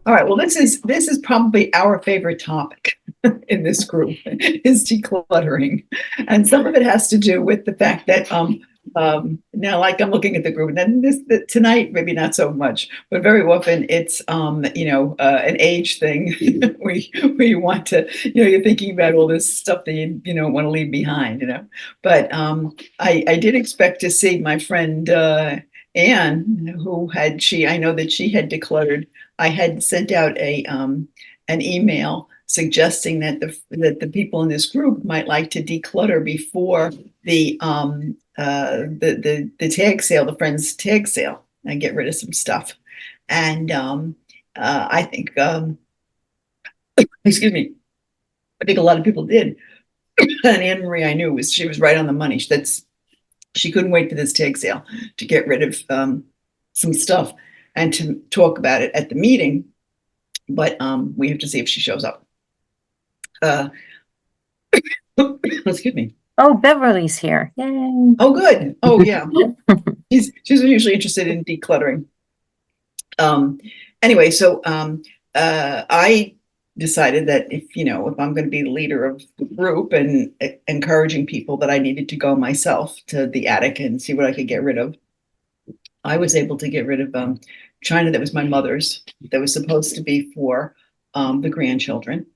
All right. Well, this is probably our favorite topic in this group is decluttering, and some of it has to do with the fact that now, like I'm looking at the group, and then tonight maybe not so much, but very often it's an age thing where you want to, you're thinking about all this stuff that you don't want to leave behind, But I did expect to see my friend Anne, I know that she had decluttered. I had sent out an email suggesting that the people in this group might like to declutter before the tag sale, the friends tag sale, and get rid of some stuff. And I think, excuse me, I think a lot of people did. And Anne Marie, I knew she was right on the money. She couldn't wait for this tag sale to get rid of some stuff and to talk about it at the meeting. But we have to see if she shows up. Excuse me. Oh, Beverly's here. Yay. Oh, good. Oh, yeah. She's usually interested in decluttering. Anyway, so I decided that if I'm going to be the leader of the group and encouraging people, that I needed to go myself to the attic and see what I could get rid of. I was able to get rid of china that was my mother's, that was supposed to be for the grandchildren,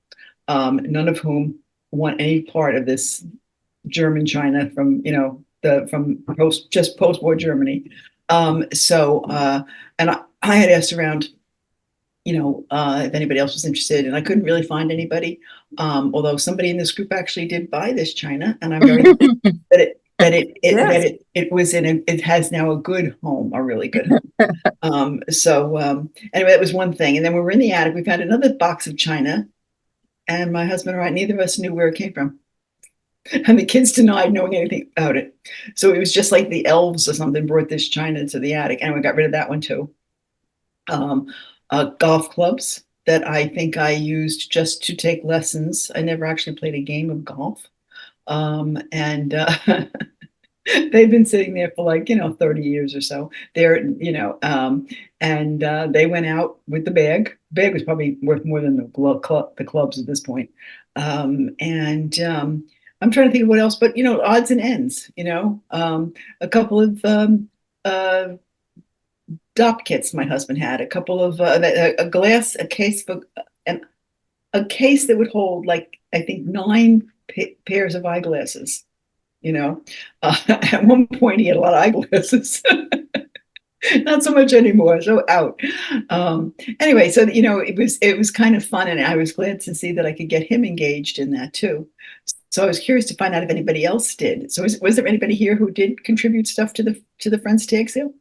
none of whom want any part of this German china from post-war Germany. And I had asked around, if anybody else was interested, and I couldn't really find anybody. Although somebody in this group actually did buy this china, and I'm very happy it has now a good home, a really good home. Anyway, that was one thing. And then when we were in the attic, we found another box of china, and my husband and I, neither of us knew where it came from. And the kids denied knowing anything about it. So it was just like the elves or something brought this china to the attic, and we got rid of that one too. Golf clubs that I think I used just to take lessons. I never actually played a game of golf. And they've been sitting there for 30 years or so. They're, and they went out with the bag. The bag was probably worth more than the clubs at this point. I'm trying to think of what else, but odds and ends. A couple of DOP kits my husband had, a couple of a case that would hold I think 9 pairs of eyeglasses. At one point he had a lot of eyeglasses. Not so much anymore, so out. Anyway, so it was kind of fun, and I was glad to see that I could get him engaged in that too. So I was curious to find out if anybody else did. So was there anybody here who did contribute stuff to the Friends tag sale?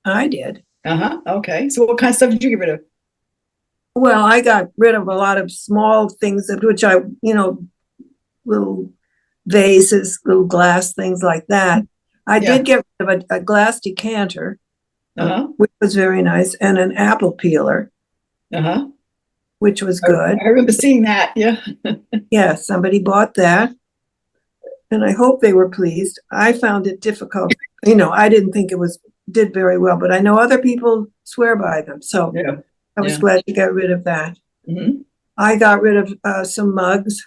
I did. Okay. So what kind of stuff did you get rid of? Well, I got rid of a lot of small things, which I, little vases, little glass things like that. I did get rid of a glass decanter, which was very nice, and an apple peeler, which was good. I remember seeing that. Yeah. Yeah, somebody bought that, and I hope they were pleased. I found it difficult. I didn't think it did very well, but I know other people swear by them. So I was glad to get rid of that. Mm-hmm. I got rid of some mugs.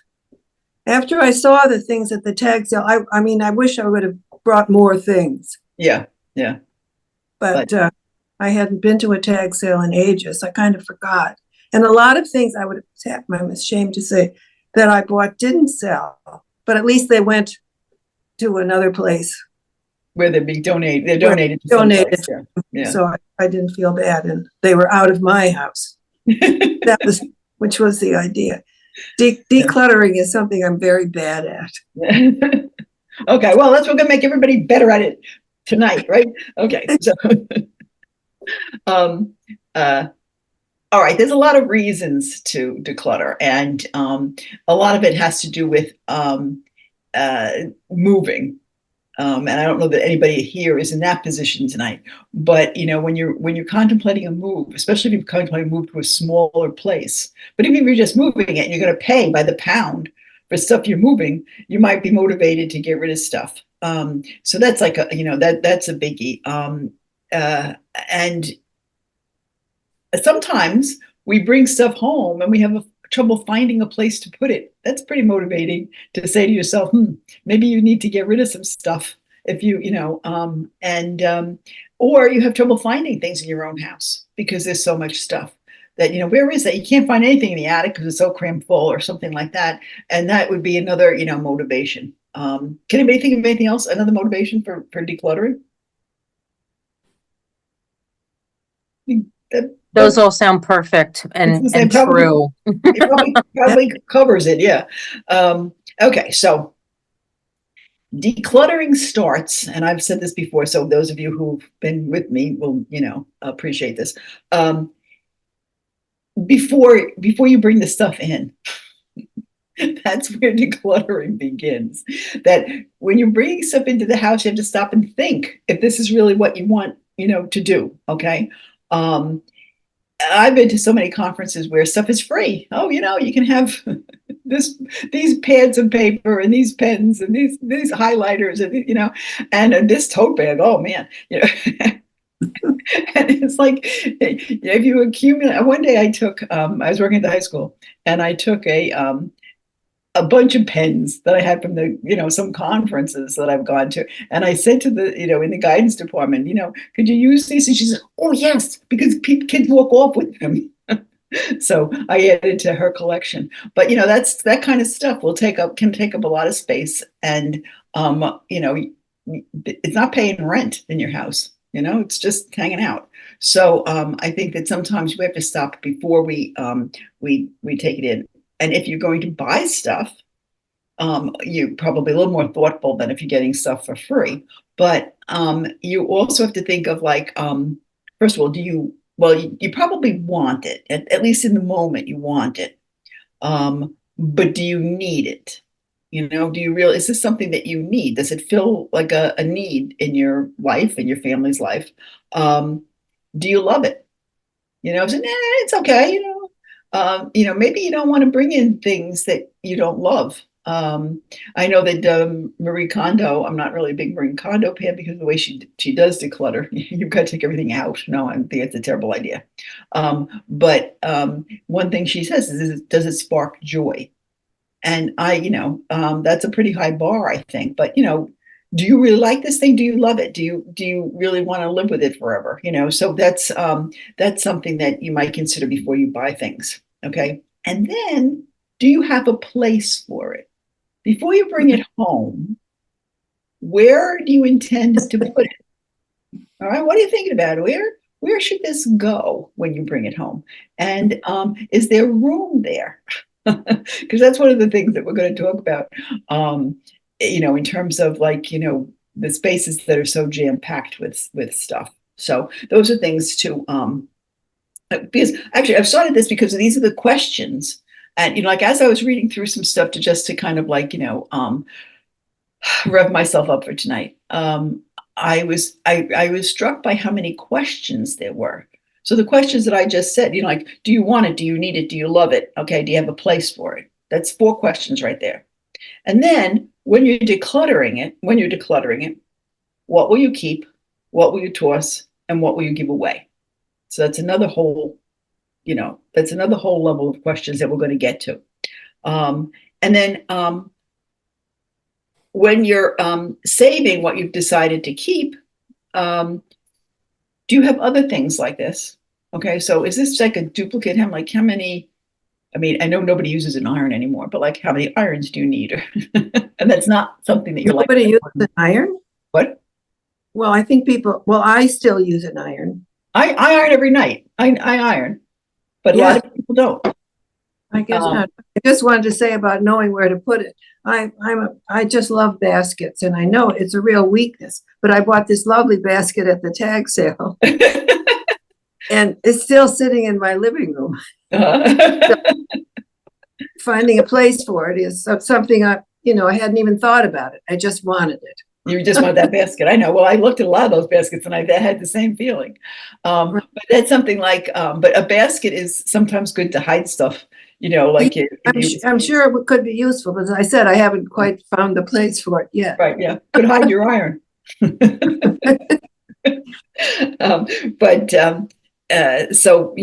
After I saw the things at the tag sale, I wish I would have brought more things. Yeah. But I hadn't been to a tag sale in ages. I kind of forgot. And a lot of things I'm ashamed to say that I bought didn't sell, but at least they went to another place. Where they're being donated. They're donated. Yeah. So I didn't feel bad, and they were out of my house. Which was the idea. Decluttering is something I'm very bad at. Okay, well, we're gonna make everybody better at it tonight, right? Okay, so all right, there's a lot of reasons to declutter, and a lot of it has to do with moving. And I don't know that anybody here is in that position tonight, but when you're contemplating a move, especially if you're contemplating a move to a smaller place, but even if you're just moving it and you're going to pay by the pound for stuff you're moving, you might be motivated to get rid of stuff. So that's that's a biggie. And sometimes we bring stuff home and we have trouble finding a place to put it. That's pretty motivating to say to yourself, maybe you need to get rid of some stuff if or you have trouble finding things in your own house because there's so much stuff that, where is that? You can't find anything in the attic because it's so crammed full or something like that. And that would be another, motivation. Can anybody think of anything else? Another motivation for decluttering? Those all sound perfect and true. It probably covers it. Yeah. Okay. So decluttering starts, and I've said this before, so those of you who've been with me will, appreciate this. Before you bring the stuff in, that's where decluttering begins. That when you're bringing stuff into the house, you have to stop and think if this is really what you want, to do. Okay. I've been to so many conferences where stuff is free. Oh, you can have these pads of paper and these pens and these highlighters and and this tote bag. Oh man, and it's like if you accumulate. One day I took. I was working at the high school, and I took a bunch of pens that I had from the, some conferences that I've gone to. And I said to the, in the guidance department, could you use these? And she said, oh, yes, because kids walk off with them. So I added to her collection. But, that kind of stuff can take up a lot of space. And, it's not paying rent in your house. It's just hanging out. So I think that sometimes we have to stop before we take it in. And if you're going to buy stuff, you're probably a little more thoughtful than if you're getting stuff for free. But you also have to think of first of all, you probably want it, at least in the moment you want it. But do you need it? Is this something that you need? Does it feel like a need in your life, in your family's life? Do you love it? It's okay, maybe you don't want to bring in things that you don't love. I know that Marie Kondo, I'm not really a big Marie Kondo fan because of the way she does declutter. You've got to take everything out. No, I think it's a terrible idea. But one thing she says is, does it spark joy? And that's a pretty high bar, I think. But, do you really like this thing? Do you love it? Do you really want to live with it forever? So that's something that you might consider before you buy things. Okay. And then do you have a place for it? Before you bring it home, where do you intend to put it? All right. What are you thinking about? Where should this go when you bring it home? And is there room there? Because that's one of the things that we're going to talk about. In terms of the spaces that are so jam-packed with stuff. So those are things to, because actually I've started this because these are the questions. And, as I was reading through some stuff to kind of rev myself up for tonight, I was struck by how many questions there were. So the questions that I just said, do you want it? Do you need it? Do you love it? Okay. Do you have a place for it? That's 4 questions right there. And then when you're decluttering it, what will you keep? What will you toss? And what will you give away? So that's another whole level of questions that we're going to get to. And then when you're saving what you've decided to keep, do you have other things like this? Okay, so is this like a duplicate? How many? I mean, I know nobody uses an iron anymore, but how many irons do you need? And that's not something that you're Nobody uses an iron? What? Well, I think I still use an iron. I iron every night. I iron, but a lot of people don't. I guess not. I just wanted to say about knowing where to put it. I just love baskets, and I know it's a real weakness, but I bought this lovely basket at the tag sale. And it's still sitting in my living room. So finding a place for it is something I hadn't even thought about it. I just wanted it. You just want that basket. I know. Well, I looked at a lot of those baskets and I had the same feeling. But that's something but a basket is sometimes good to hide stuff, I'm sure it could be useful, but as I said, I haven't quite found the place for it yet. Right. Yeah. Could hide your iron. So,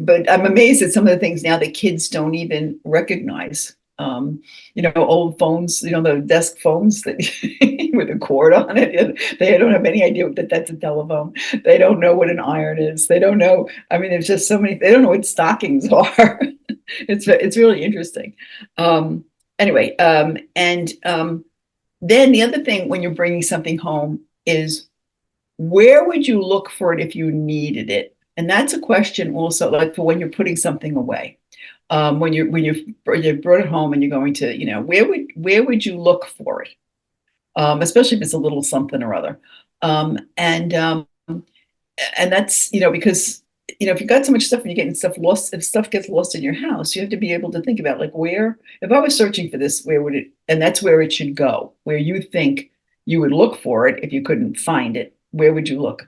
but I'm amazed at some of the things now that kids don't even recognize. Old phones, the desk phones that with a cord on it. They don't have any idea that that's a telephone. They don't know what an iron is. They don't know. I mean, there's just so many. They don't know what stockings are. It's really interesting. Anyway, then the other thing when you're bringing something home is, where would you look for it if you needed it? And that's a question also, like for when you're putting something away. When you brought it home and you're going to, where would you look for it? Especially if it's a little something or other. And that's, because, if you've got so much stuff and you're getting stuff lost, if stuff gets lost in your house, you have to be able to think about, like, if I was searching for this, where would it, and that's where it should go, where you think you would look for it if you couldn't find it, where would you look?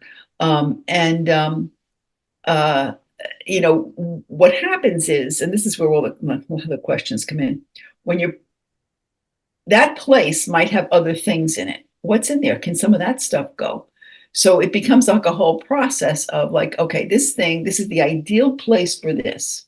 What happens is, and this is where all the questions come in, that place might have other things in it. What's in there? Can some of that stuff go? So it becomes like a whole process of like, okay, this is the ideal place for this.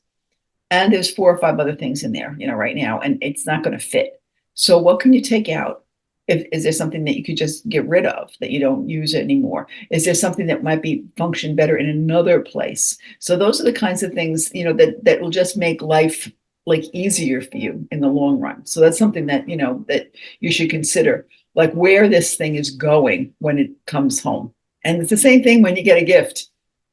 And there's 4 or 5 other things in there, right now, and it's not going to fit. So what can you take out? Is there something that you could just get rid of, that you don't use anymore? Is there something that might function better in another place? So those are the kinds of things, that will just make life like easier for you in the long run. So that's something that, that you should consider, like where this thing is going when it comes home. And it's the same thing when you get a gift.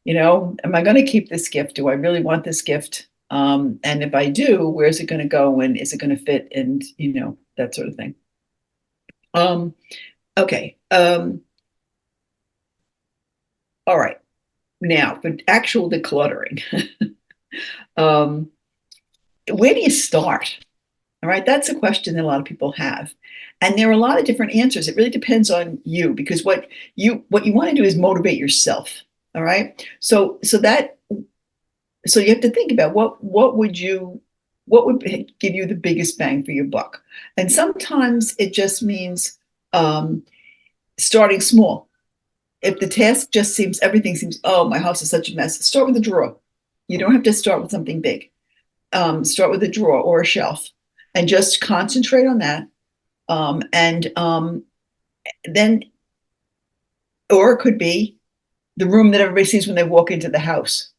Am I going to keep this gift? Do I really want this gift? And if I do, where's it going to go? And is it going to fit? And, that sort of thing. Okay. All right. Now, for actual decluttering, where do you start? All right. That's a question that a lot of people have. And there are a lot of different answers. It really depends on you, because what you want to do is motivate yourself. All right. So you have to think about what would give you the biggest bang for your buck. And sometimes it just means starting small. If the task just everything seems, oh, my house is such a mess, start with a drawer. You don't have to start with something big. Start with a drawer or a shelf and just concentrate on that. Then, or it could be the room that everybody sees when they walk into the house.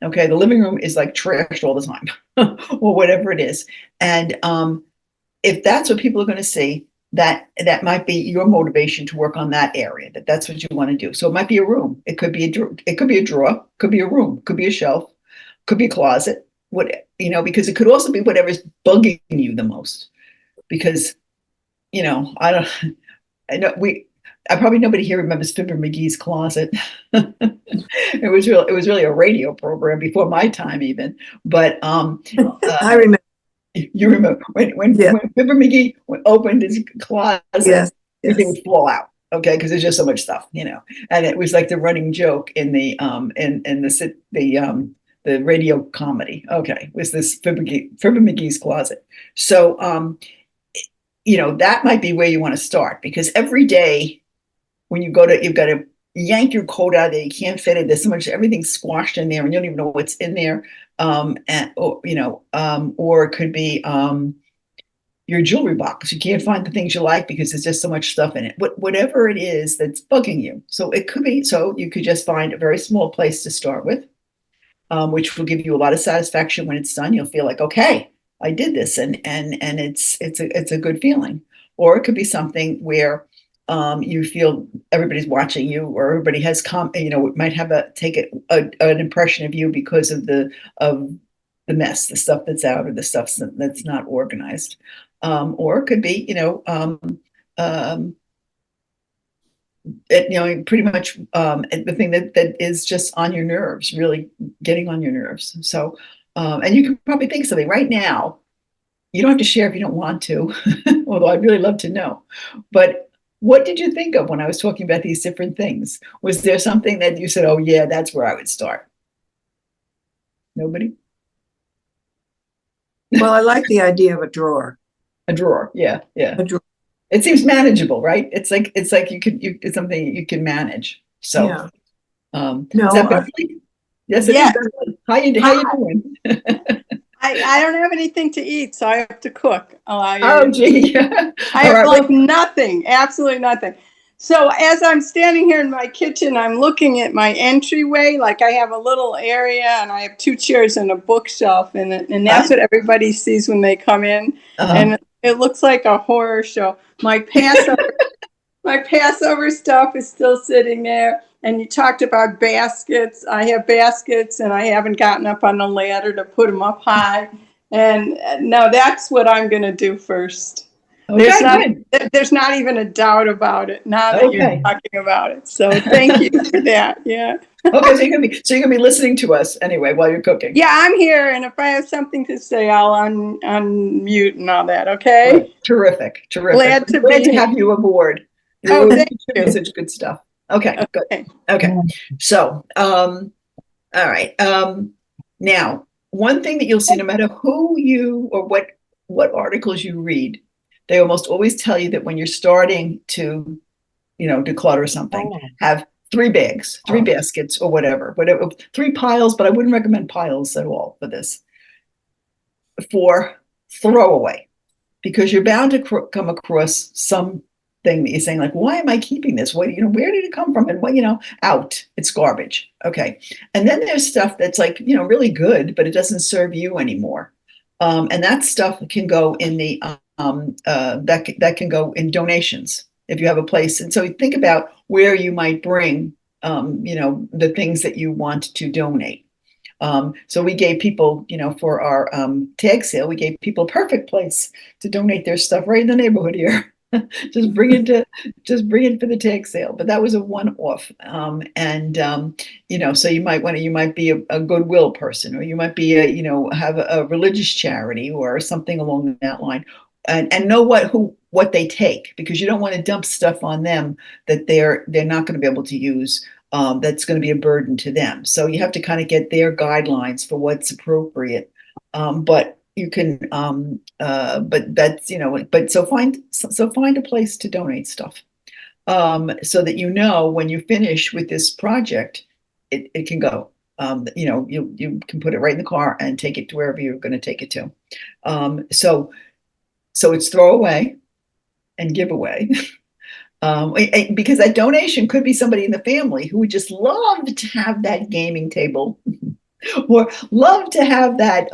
Okay, the living room is like trashed all the time, or whatever it is. And if that's what people are going to see, that might be your motivation to work on that area. That's what you want to do. So it might be a room. It could be a drawer. Could be a room. Could be a shelf. Could be a closet. Because it could also be whatever's bugging you the most. Because, probably nobody here remembers Fibber McGee's Closet. It was really a radio program before my time even. But I remember. You remember when Fibber McGee opened his closet, everything would fall out. Okay, because there's just so much stuff, And it was like the running joke in the radio comedy. Okay, was this Fibber McGee's Closet? So that might be where you want to start, because every day when you've got to yank your coat out of there, you can't fit it. There's so much, everything's squashed in there, and you don't even know what's in there. Or it could be your jewelry box. You can't find the things you like because there's just so much stuff in it. Whatever it is that's bugging you. So it could be, you could just find a very small place to start with, which will give you a lot of satisfaction when it's done. You'll feel like, okay, I did this, and it's a good feeling. Or it could be something where you feel everybody's watching you, or everybody has might have an impression of you because of the mess, the stuff that's out, or the stuff that's not organized. Or it could be, pretty much the thing that is just on your nerves, really getting on your nerves. So, and you can probably think of something right now. You don't have to share if you don't want to, although I'd really love to know. But what did you think of when I was talking about these different things? Was there something that you said, oh yeah, that's where I would start? Nobody? Well, I like the idea of a drawer. A drawer, yeah. A drawer. It seems manageable, right? It's like it's something you can manage. So, Yeah. is No, that Beverly? Yes, it is. How you doing? I don't have anything to eat, so I have to cook. Oh, gee. I All have right. like nothing, absolutely nothing. So as I'm standing here in my kitchen, I'm looking at my entryway. Like I have a little area and I have 2 chairs and a bookshelf in it. And that's what everybody sees when they come in. And it looks like a horror show. My Passover stuff is still sitting there. And you talked about baskets. I have baskets and I haven't gotten up on the ladder to put them up high. And no, that's what I'm going to do first. Okay, There's not even a doubt about it now that you're Okay. talking about it. So thank you for that. Yeah. Okay, so you're gonna be listening to us anyway while you're cooking. Yeah, I'm here. And if I have something to say, I'll unmute and all that. Okay. Right. Terrific. Glad to Glad be to have you aboard. Oh, thank you. Such good stuff. Okay, good. Okay. Okay. So, all right. Now, one thing that you'll see, no matter who you or what articles you read, they almost always tell you that when you're starting to, declutter something, have 3 bags, 3 baskets, or whatever, 3 piles, but I wouldn't recommend piles at all for this. For throwaway, because you're bound to come across something that you're saying like, why am I keeping this? Where did it come from? And out, it's garbage. Okay. And then there's stuff that's like, really good, but it doesn't serve you anymore. And that stuff can go in the, that can go in donations if you have a place. And so think about where you might bring, the things that you want to donate. So we gave people, for our tag sale, we gave people a perfect place to donate their stuff right in the neighborhood here. just bring it for the tag sale. But that was a one-off. So you might be a goodwill person, or you might be have a religious charity or something along that line, and know what they take, because you don't want to dump stuff on them that they're not going to be able to use. That's going to be a burden to them. So you have to kind of get their guidelines for what's appropriate. But you can, but that's, so find a place to donate stuff. So that, when you finish with this project, it can go. You can put it right in the car and take it to wherever you're going to take it to. So it's throw away and give away. Because that donation could be somebody in the family who would just love to have that gaming table, or love to have that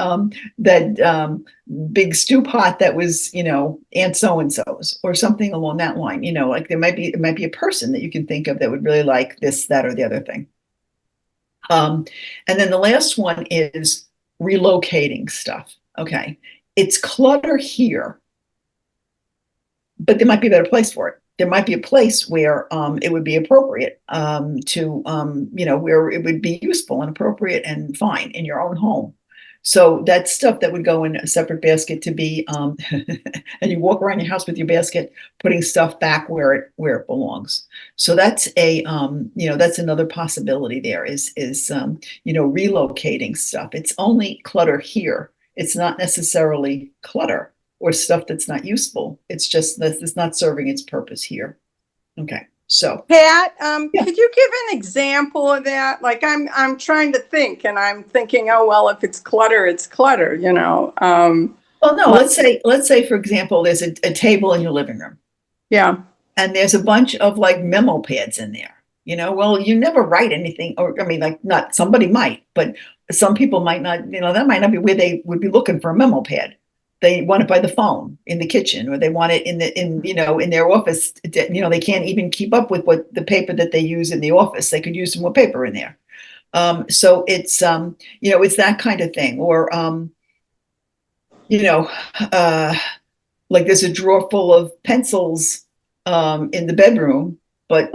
big stew pot that was Aunt so and so's, or something along that line. Like it might be a person that you can think of that would really like this, that, or the other thing. And then the last one is relocating stuff. Okay, it's clutter here, but there might be a better place for it. There might be a place where it would be appropriate to, where it would be useful and appropriate and fine in your own home. So that's stuff that would go in a separate basket to be, and you walk around your house with your basket, putting stuff back where it belongs. So that's that's another possibility. There is relocating stuff. It's only clutter here. It's not necessarily clutter or stuff that's not useful. It's just that it's not serving its purpose here. Okay, so Pat, could you give an example of that? Like I'm trying to think, and I'm thinking, oh well, if it's clutter, it's clutter. Well, no. Let's say for example, there's a table in your living room. Yeah. And there's a bunch of like memo pads in there. Well, you never write anything, or I mean, like not somebody might, but some people might not. That might not be where they would be looking for a memo pad. They want it by the phone in the kitchen, or they want it in their office. They can't even keep up with what the paper that they use in the office. They could use some more paper in there. So it's it's that kind of thing. Or like there's a drawer full of pencils in the bedroom, but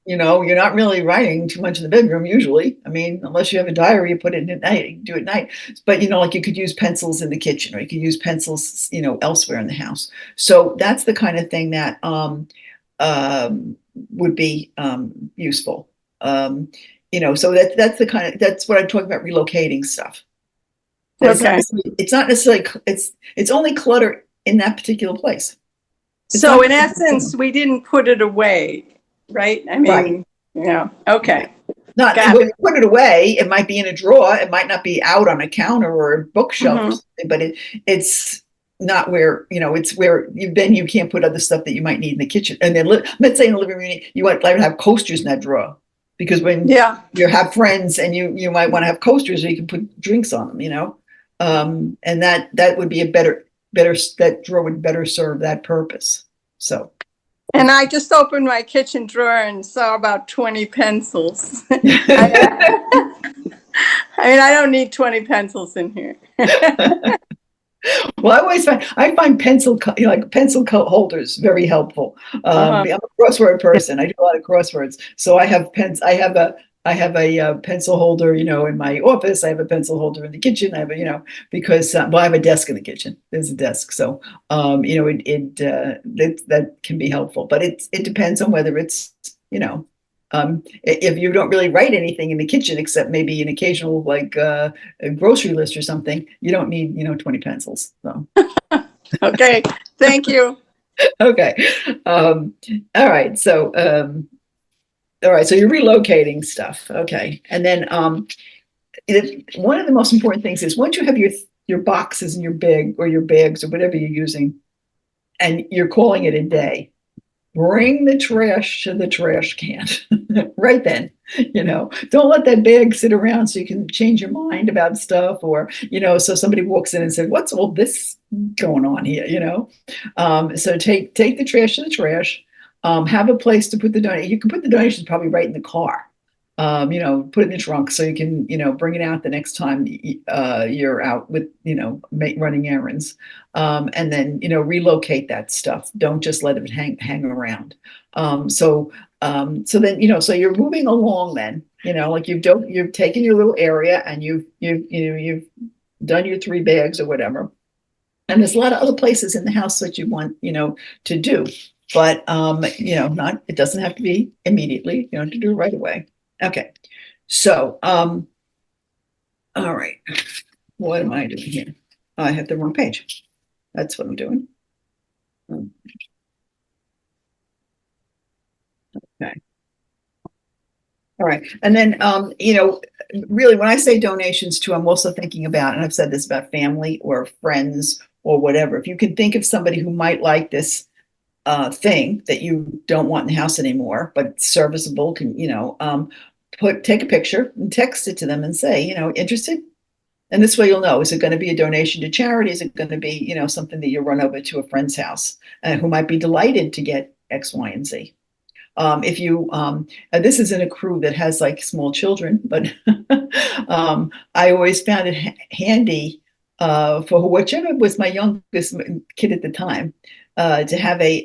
you're not really writing too much in the bedroom usually. I mean, unless you have a diary, you put it in at night, you do it at night. But like you could use pencils in the kitchen, or you could use pencils, elsewhere in the house. So that's the kind of thing that would be useful. So that's what I'm talking about, relocating stuff. Okay. It's not necessarily it's only clutter in that particular place. So in essence, we didn't put it away. Right. I mean, Right. Yeah. Okay. Not Got when you put it away, it might be in a drawer. It might not be out on a counter or a bookshelf, or something, but it's not where, it's where you can't put other stuff that you might need in the kitchen. And then let's say in the living room, you might like to have coasters in that drawer, because when you have friends and you might want to have coasters so you can put drinks on them, and that would be a better, that drawer would better serve that purpose. So. And I just opened my kitchen drawer and saw about 20 pencils. I mean, I don't need 20 pencils in here. Well, I find pencil holders very helpful. I'm a crossword person. I do a lot of crosswords, so I have pens. I have a pencil holder, in my office. I have a pencil holder in the kitchen. I have because I have a desk in the kitchen. There's a desk, so that can be helpful. But it depends on whether it's if you don't really write anything in the kitchen except maybe an occasional a grocery list or something, you don't need 20 pencils. So. Okay, thank you. Okay, all right. So so you're relocating stuff. Okay, and then one of the most important things is once you have your boxes and your bags or whatever you're using, and you're calling it a day, bring the trash to the trash can right then. Don't let that bag sit around so you can change your mind about stuff, or so somebody walks in and says, what's all this going on here? So take the trash to the trash. Have a place to put the donation. You can put the donations probably right in the car. Put it in the trunk so you can bring it out the next time you're out with running errands, and then relocate that stuff. Don't just let it hang around. So then so you're moving along. Then you've taken your little area and you've done your 3 bags or whatever, and there's a lot of other places in the house that you want to do, but not, it doesn't have to be immediately. You don't have to do it right away. Okay, so all right, what am I doing here? I have the wrong page. That's what I'm doing. Okay. All right, and then really, when I say donations too, I'm also thinking about, and I've said this about family or friends or whatever. If you can think of somebody who might like this thing that you don't want in the house anymore, but it's serviceable, take a picture and text it to them and say, interested? And this way you'll know, is it going to be a donation to charity? Is it going to be, something that you run over to a friend's house who might be delighted to get X, Y, and Z? If you, this isn't a crew that has like small children, but I always found it handy for whichever was my youngest kid at the time, to have a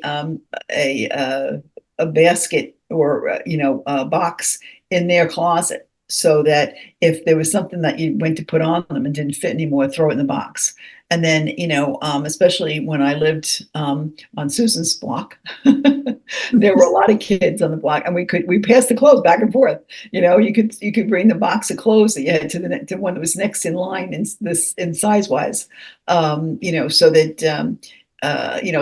basket or a box in their closet, so that if there was something that you went to put on them and didn't fit anymore, throw it in the box. And then especially when I lived on Susan's block, there were a lot of kids on the block, and we passed the clothes back and forth. You could bring the box of clothes that you had to one that was next in line in size wise, so that.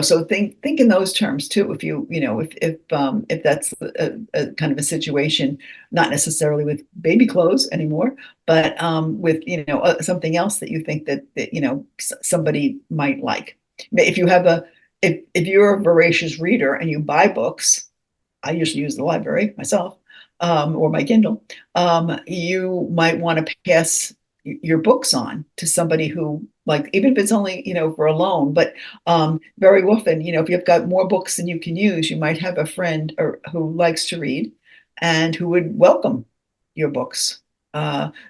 So think in those terms too. If if that's a kind of a situation, not necessarily with baby clothes anymore, but with something else that you think that somebody might like. If you have if you're a voracious reader and you buy books, I usually use the library myself, or my Kindle. You might want to pass your books on to somebody who, like, even if it's only for a loan, but very often if you've got more books than you can use, you might have a friend who likes to read and who would welcome your books.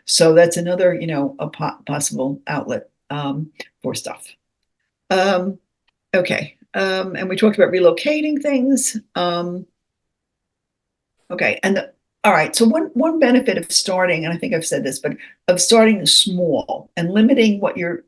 So that's another a possible outlet for stuff. Okay, and we talked about relocating things. Okay, and all right, so one benefit of starting, and I think I've said this, but of starting small and limiting what your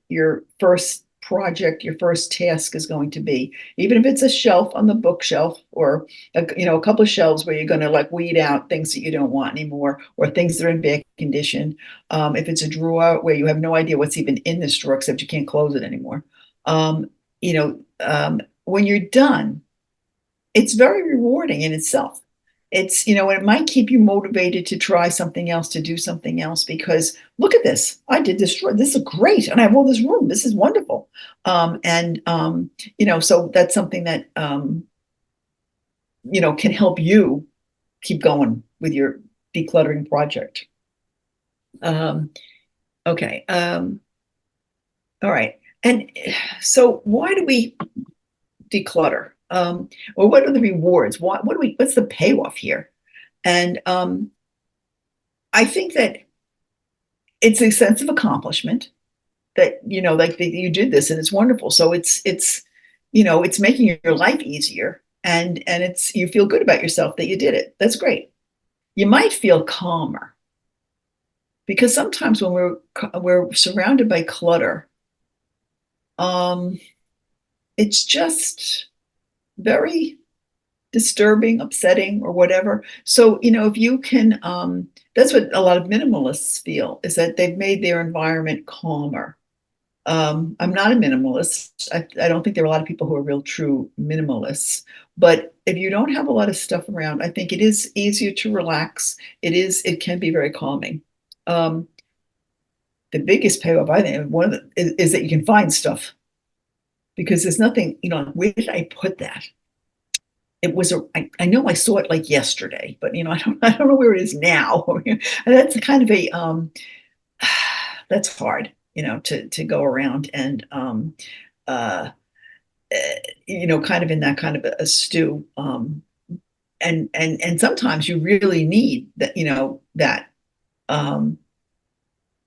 first project, your first task is going to be, even if it's a shelf on the bookshelf, or a couple of shelves where you're going to like weed out things that you don't want anymore, or things that are in bad condition. If it's a drawer where you have no idea what's even in this drawer except you can't close it anymore. When you're done, it's very rewarding in itself. it's, it might keep you motivated to try something else, to do something else, because look at this. I did this. This is great. And I have all this room. This is wonderful. So that's something that, can help you keep going with your decluttering project. Okay. All right. And so why do we declutter? Or what are the rewards? What's the payoff here? And I think that it's a sense of accomplishment that, like that you did this and it's wonderful. So it's making your life easier, and you feel good about yourself that you did it. That's great. You might feel calmer because sometimes when we're surrounded by clutter, it's just very disturbing, upsetting, or whatever. So, if you can, that's what a lot of minimalists feel, is that they've made their environment calmer. I'm not a minimalist. I don't think there are a lot of people who are real true minimalists. But if you don't have a lot of stuff around, I think it is easier to relax. It can be very calming. The biggest payoff, I think, is that you can find stuff, because there's nothing, where did I put that? It was I know I saw it like yesterday, but I don't know where it is now. And that's kind of that's hard, to go around and kind of in that kind of a stew. And sometimes you really need that, that.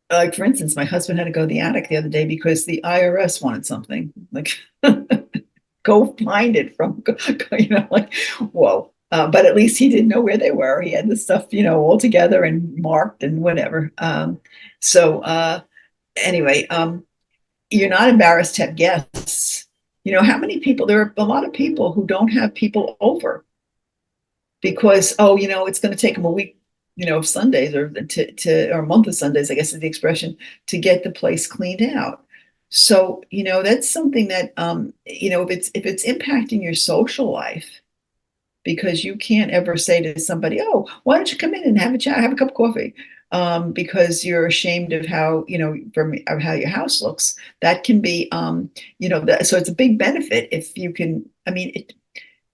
Like, for instance, my husband had to go to the attic the other day because the IRS wanted something. Like, go find it from, like, whoa. But at least he didn't know where they were. He had the stuff, all together and marked and whatever. Anyway, you're not embarrassed to have guests. How many people, there are a lot of people who don't have people over because, it's going to take them a week, of Sundays, or or a month of Sundays, I guess is the expression, to get the place cleaned out. So, that's something that, if it's impacting your social life, because you can't ever say to somebody, oh, why don't you come in and have a chat, have a cup of coffee? Because you're ashamed of how, of how your house looks. That can be, so it's a big benefit if you can,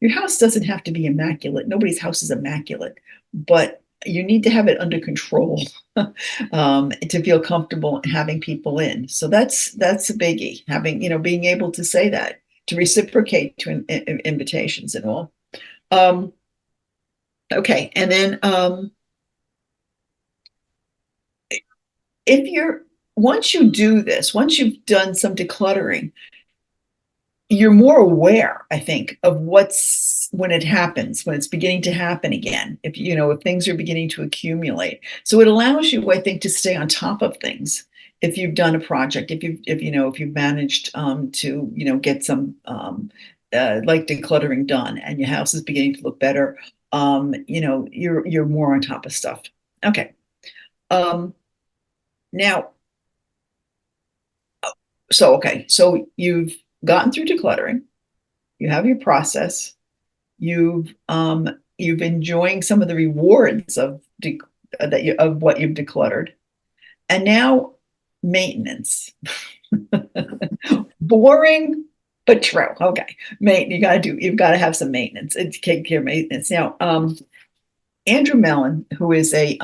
your house doesn't have to be immaculate. Nobody's house is immaculate, but you need to have it under control to feel comfortable having people in. So that's a biggie, having, being able to say that, to reciprocate to invitations and all. Okay. And then once you do this, once you've done some decluttering, you're more aware, I think, of when it happens, when it's beginning to happen again, if things are beginning to accumulate. So it allows you, I think, to stay on top of things. If you've done a project, if you've managed to, get some like decluttering done, and your house is beginning to look better, you're more on top of stuff. Okay. Now, so you've gotten through decluttering, you have your process, you've enjoying some of the rewards of what you've decluttered, and now maintenance. Boring but true. Okay, you've got to have some maintenance. It's take care of maintenance. Now, Andrew Mellon, who is a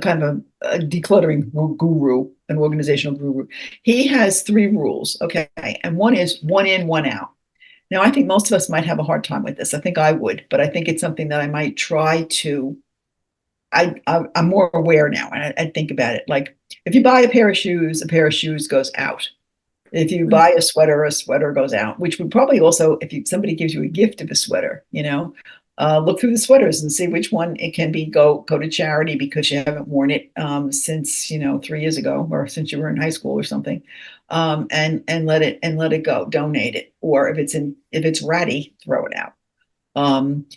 kind of a decluttering guru, an organizational guru, he has 3 rules. Okay. And one is one in, one out. Now, I think most of us might have a hard time with this. I think I would, but I think it's something that I might try to, I'm more aware now. And I think about it. Like, if you buy a pair of shoes goes out. If you buy a sweater goes out, which would probably also, if somebody gives you a gift of a sweater, look through the sweaters and see which one it can be, go to charity because you haven't worn it since 3 years ago, or since you were in high school or something, and let it go, donate it. Or if it's ratty, throw it out.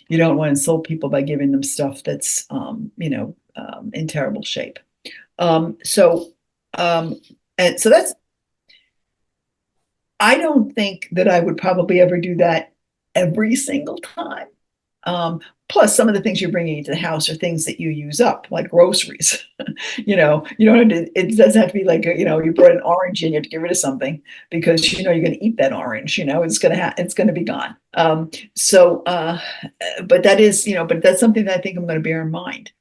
You don't want to insult people by giving them stuff that's in terrible shape. And so that's, I don't think that I would probably ever do that every single time. Plus, some of the things you're bringing into the house are things that you use up, like groceries. You know, you don't have to, it doesn't have to be like, you brought an orange and you have to get rid of something because you're going to eat that orange, it's going to be gone. But that is, but that's something that I think I'm going to bear in mind.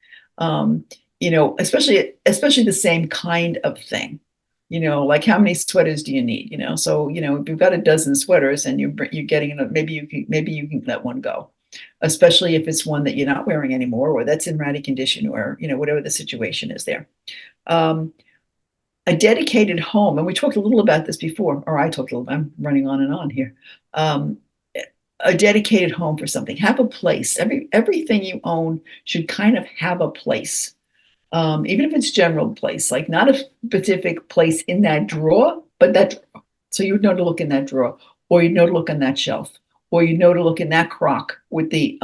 Especially the same kind of thing. Like how many sweaters do you need? So if you've got a dozen sweaters and you're getting, maybe you can let one go, especially if it's one that you're not wearing anymore, or that's in ratty condition, or whatever the situation is there. A dedicated home, and we talked a little about this before, or I talked a little. I'm running on and on here. A dedicated home for something. Have a place. Everything you own should kind of have a place. Even if it's general place, like not a specific place in that drawer, but that drawer. So you would know to look in that drawer, or you'd know to look on that shelf, or you know to look in that crock with the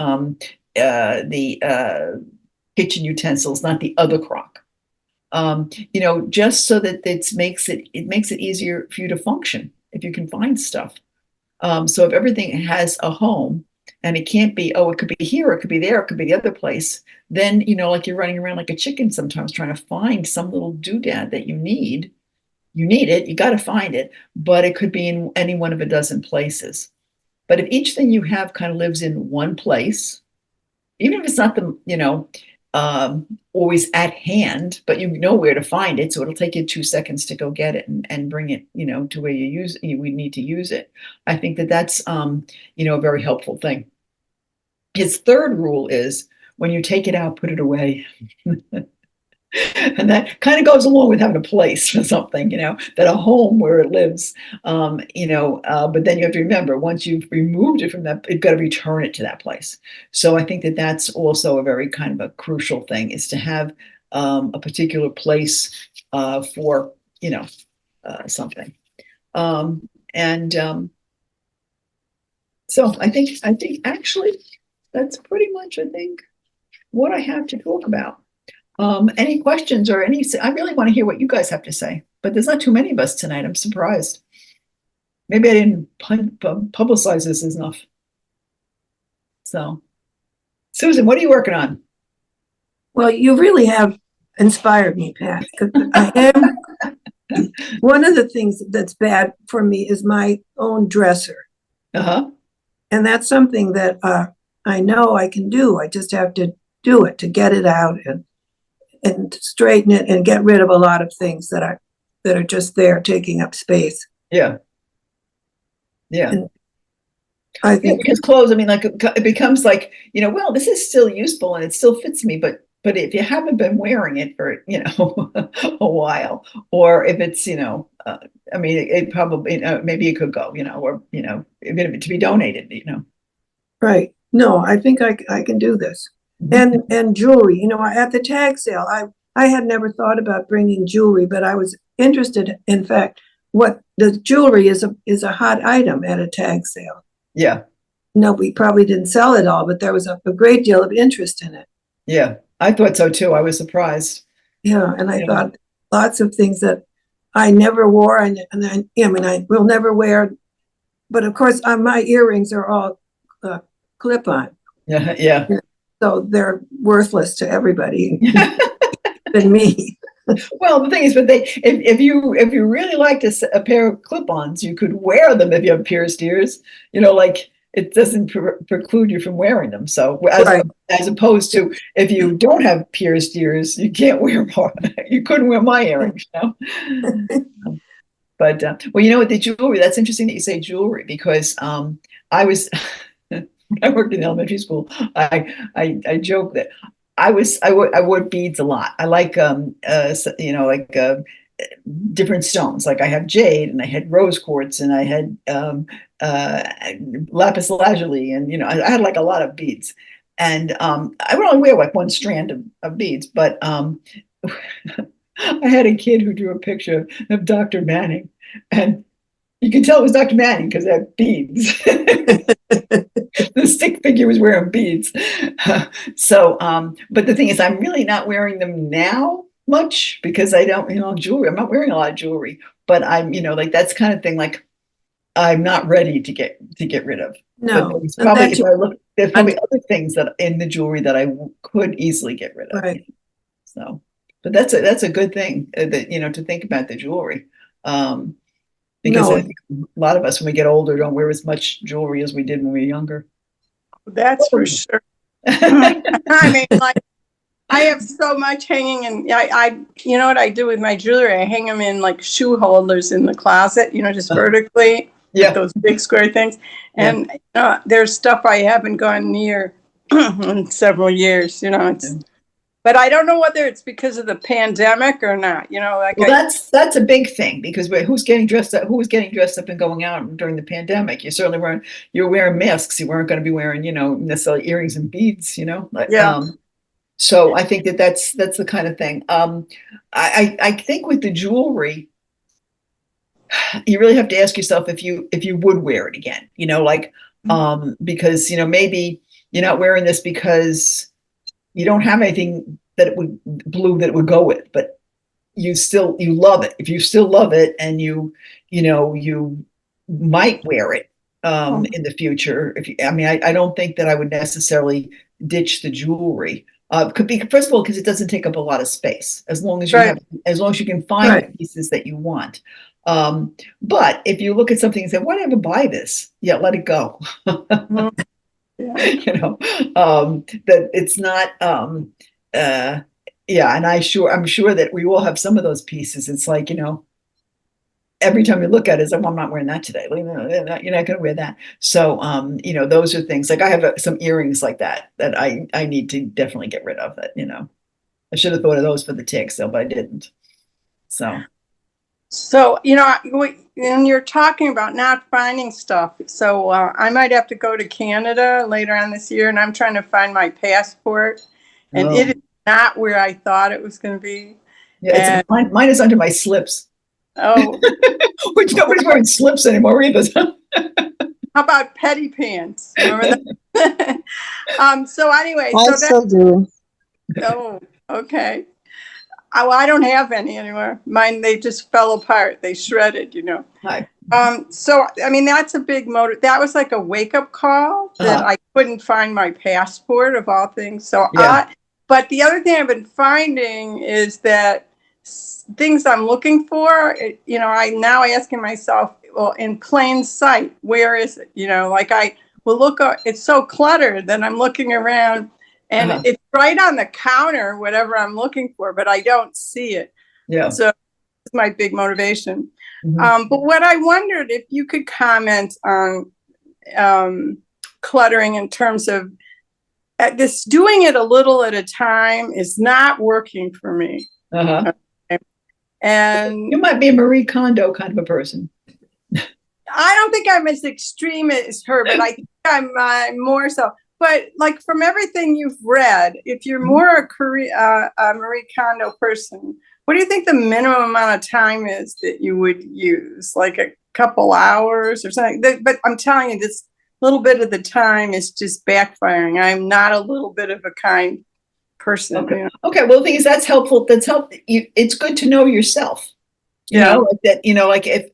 kitchen utensils, not the other crock. Just so that it makes it easier for you to function if you can find stuff. So if everything has a home, and it can't be, it could be here, it could be there, it could be the other place, then, like you're running around like a chicken sometimes trying to find some little doodad that you need. You need it, you got to find it, but it could be in any one of a dozen places. But if each thing you have kind of lives in one place, even if it's not always at hand, but you know where to find it, so it'll take you 2 seconds to go get it and bring it, to where we need to use it. I think that's a very helpful thing. His third rule is when you take it out, put it away. And that kind of goes along with having a place for something, that a home where it lives, but then you have to remember, once you've removed it from that, you've got to return it to that place. So I think that's also a very kind of a crucial thing, is to have a particular place for, something. So I think actually that's pretty much, what I have to talk about. Any questions or I really want to hear what you guys have to say, but there's not too many of us tonight. I'm surprised. Maybe I didn't publicize this enough. So, Susan, what are you working on? Well, you really have inspired me, Pat. One of the things that's bad for me is my own dresser. Uh-huh. And that's something that I know I can do. I just have to do it, to get it out and straighten it and get rid of a lot of things that are just there taking up space. Yeah. Yeah. And I think because clothes, like it becomes like, well, this is still useful and it still fits me, but if you haven't been wearing it for, a while, or if it's, it probably, maybe it could go, or, even to be donated, Right. No, I think I can do this. And jewelry, at the tag sale, I had never thought about bringing jewelry, but I was interested, in fact, what the jewelry is a hot item at a tag sale. Yeah. No, we probably didn't sell it all, but there was a great deal of interest in it. Yeah, I thought so too. I was surprised. Yeah, and I thought lots of things that I never wore, and I will never wear. But of course, my earrings are all clip-on. Yeah, yeah. So they're worthless to everybody than me. Well, the thing is, but if you really liked a pair of clip-ons, you could wear them if you have pierced ears. Like it doesn't preclude you from wearing them. So as opposed to if you don't have pierced ears, you can't wear more. You couldn't wear my earrings, But what, the jewelry. That's interesting that you say jewelry, because I was. I worked in elementary school. I joke that I wore beads a lot. I like different stones. Like I have jade, and I had rose quartz, and I had lapis lazuli, and I had like a lot of beads. And I would only wear like one strand of beads, but I had a kid who drew a picture of Dr. Manning, and you can tell it was Dr. Manning because they had beads. The stick figure was wearing beads. But the thing is, I'm really not wearing them now much because I don't, jewelry. I'm not wearing a lot of jewelry, but I'm, like that's kind of thing. Like I'm not ready to get rid of. No, But there's and probably, that if you- I look, there's probably other things that in the jewelry that I could easily get rid of. Right. So, but that's a good thing that, to think about the jewelry. Because No. I think a lot of us, when we get older, don't wear as much jewelry as we did when we were younger. That's for sure. I mean, like, I have so much hanging, and you know what I do with my jewelry? I hang them in like shoe holders in the closet, just vertically. Yeah. With those big square things. And there's stuff I haven't gone near in several years, but I don't know whether it's because of the pandemic or not, Well, that's a big thing, because who was getting dressed up and going out during the pandemic? You're wearing masks. You weren't going to be wearing, necessarily earrings and beads, like, Yeah. So I think that's the kind of thing. I think with the jewelry, you really have to ask yourself if you would wear it again, because, maybe you're not wearing this because you don't have anything that it would go with, but you love it. If you still love it, and you might wear it in the future. I don't think that I would necessarily ditch the jewelry. Could be, first of all, because it doesn't take up a lot of space, as long as you can find the pieces that you want. But if you look at something and say, why did I ever buy this? Yeah, let it go. That it's not, and I'm sure that we all have some of those pieces. It's like, every time you look at it, it's like, well, I'm not wearing that today. You're not going to wear that. So, those are things, like I have some earrings like that I need to definitely get rid of. That, I should have thought of those for the tag sale, but I didn't. So, and you're talking about not finding stuff. So I might have to go to Canada later on this year, and I'm trying to find my passport, and it is not where I thought it was going to be. Yeah, mine is under my slips. Oh, which nobody's wearing slips anymore either. How about petty pants? Remember that? So anyway, I still do. Oh, okay. I don't have any anymore. Mine, they just fell apart. They shredded, Hi. So, that's a big motive. That was like a wake-up call that I couldn't find my passport, of all things. So, but the other thing I've been finding is that things I'm looking for, I'm now asking myself, well, in plain sight, where is it? Like I will look, it's so cluttered that I'm looking around, and it's right on the counter, whatever I'm looking for, but I don't see it. Yeah. So it's my big motivation. But what I wondered, if you could comment on cluttering in terms of this, doing it a little at a time is not working for me. Okay. And you might be a Marie Kondo kind of a person. I don't think I'm as extreme as her, but I think I'm more so. But like, from everything you've read, if you're more a Marie Kondo person, what do you think the minimum amount of time is that you would use? Like a couple hours or something? But I'm telling you, this little bit of the time is just backfiring. I'm not a little bit of a kind person. Okay. Okay. Well, the thing is, that's helpful. It's good to know yourself. Like that. Like if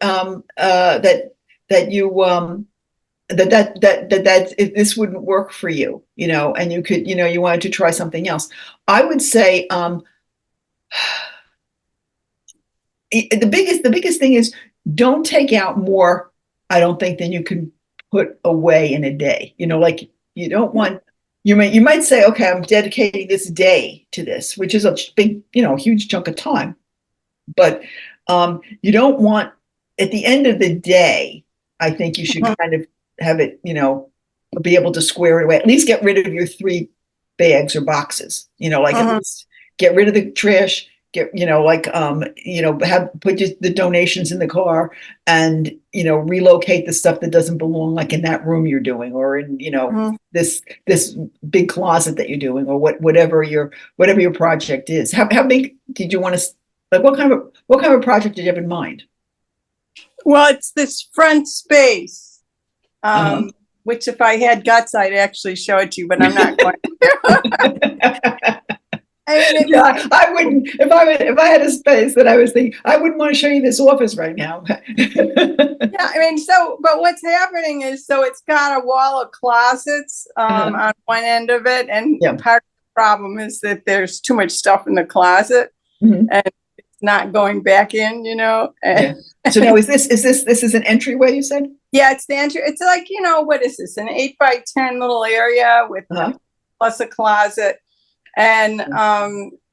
that if this wouldn't work for you, and you could, you wanted to try something else. I would say the biggest thing is, don't take out more, I don't think, than you can put away in a day. Like, you don't want, you might say, okay, I'm dedicating this day to this, which is a big, huge chunk of time. But you don't want, at the end of the day, I think you should kind of have it, be able to square it away. At least get rid of your 3 bags or boxes, like at least get rid of the trash, put the donations in the car, and, relocate the stuff that doesn't belong, like in that room you're doing, or in, this big closet that you're doing, or whatever your project is. How big did you want to, like, what kind of project did you have in mind? Well, it's this front space, which if I had guts, I'd actually show it to you, but I'm not going to. mean, Yeah, I wouldn't, if I had a space that I was thinking, I wouldn't want to show you this office right now. yeah, I mean, so, but what's happening is, so it's got a wall of closets on one end of it, and Yeah. part of the problem is that there's too much stuff in the closet, Mhm. and it's not going back in, you know? Yeah. So now this is an entryway, you said? Yeah, it's the entry. It's like, you know, what is this? An 8 by 10 little area with plus a closet. And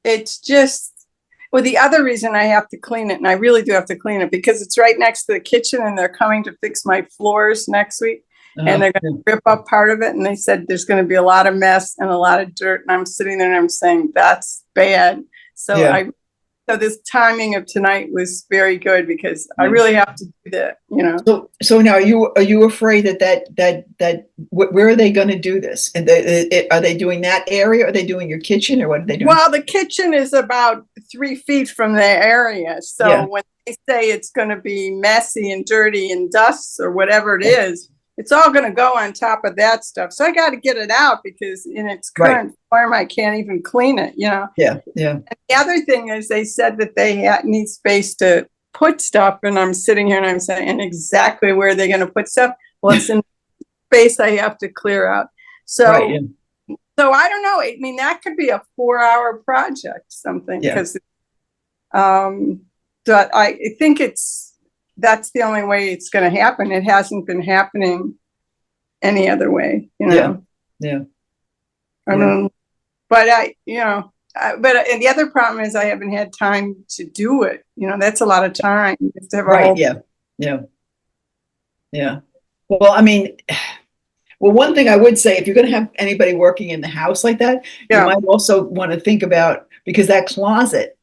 it's just, well, the other reason I have to clean it, and I really do have to clean it, because it's right next to the kitchen, and they're coming to fix my floors next week. And they're going to rip up part of it. And they said there's going to be a lot of mess and a lot of dirt. And I'm sitting there and I'm saying, that's bad. So so this timing of tonight was very good, because I really have to do that, you know. So now are you afraid that where are they going to do this? And are they doing that area? Are they doing your kitchen, or what are they doing? Well, the kitchen is about 3 feet from the area. So when they say it's going to be messy and dirty and dust or whatever it is, it's all going to go on top of that stuff. So I got to get it out, because in its current form, I can't even clean it, you know? Yeah. And the other thing is, they said that they need space to put stuff. And I'm sitting here and I'm saying, exactly where they're going to put stuff? Well, it's in space I have to clear out. So, so I don't know. I mean, that could be a 4-hour project, something, because, but I think that's the only way it's going to happen. It hasn't been happening any other way, you know? Yeah. I mean, but but the other problem is I haven't had time to do it. You know, that's a lot of time. You have to have a whole Yeah. Well, I mean, one thing I would say, if you're going to have anybody working in the house like that, you might also want to think about, because that closet,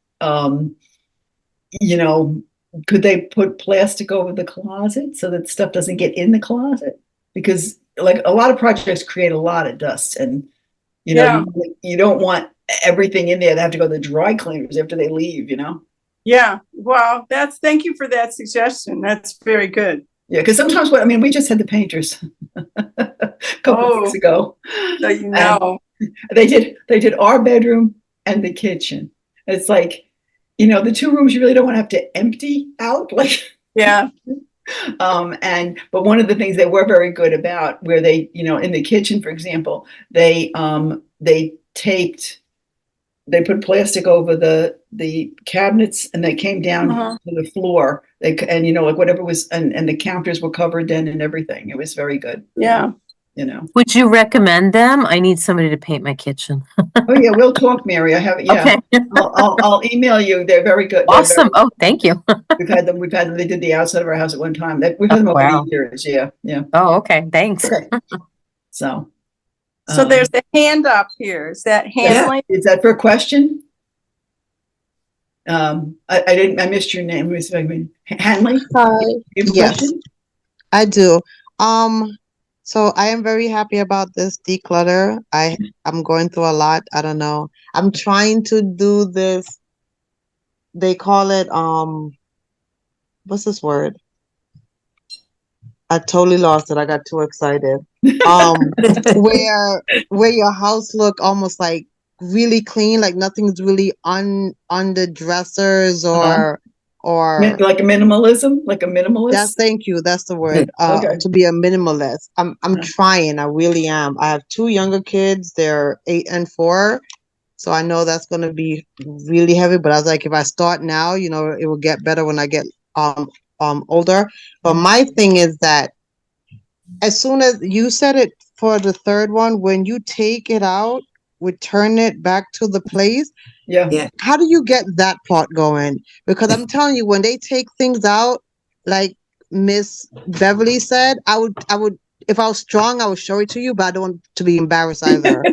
you know, could they put plastic over the closet so that stuff doesn't get in the closet? Because like a lot of projects create a lot of dust, and you know, you don't want everything in there to have to go to the dry cleaners after they leave, you know? Yeah. Well, thank you for that suggestion. That's very good. Yeah. Because sometimes we just had the painters a couple of weeks ago. So, you know, they did our bedroom and the kitchen. It's like, you know, the 2 rooms you really don't want to have to empty out, like. But one of the things they were very good about, where they, you know, in the kitchen, for example, they put plastic over the cabinets, and they came down to the floor. And you know, like whatever was, and the counters were covered then and everything. It was very good. Yeah. You know. Would you recommend them? I need somebody to paint my kitchen. Oh yeah, we'll talk, Mary. I have Okay. I'll email you. They're very good. Awesome. Oh, thank you. We've had them. They did the outside of our house at one time. We've had them over the years. Yeah. Oh, okay. Thanks. Okay. So there's a hand up here. Is that Hanley? Is that for a question? I missed your name. Hanley? Hi. Yes, question? I do. So I am very happy about this declutter. I'm going through a lot. I don't know. I'm trying to do this. They call it what's this word? I totally lost it. I got too excited. Where your house look almost like really clean, like nothing's really on the dressers or like a minimalism, like a minimalist. Thank you. That's the word. Okay. To be a minimalist. I'm trying. I really am. I have 2 younger kids. They're 8 and 4. So I know that's going to be really heavy, but I was like, if I start now, you know, it will get better when I get older. But my thing is that as soon as you said it for the third one, when you take it out, return it back to the place. Yeah. How do you get that part going? Because I'm telling you, when they take things out, like Miss Beverly said, I would, if I was strong, I would show it to you, but I don't want to be embarrassed either.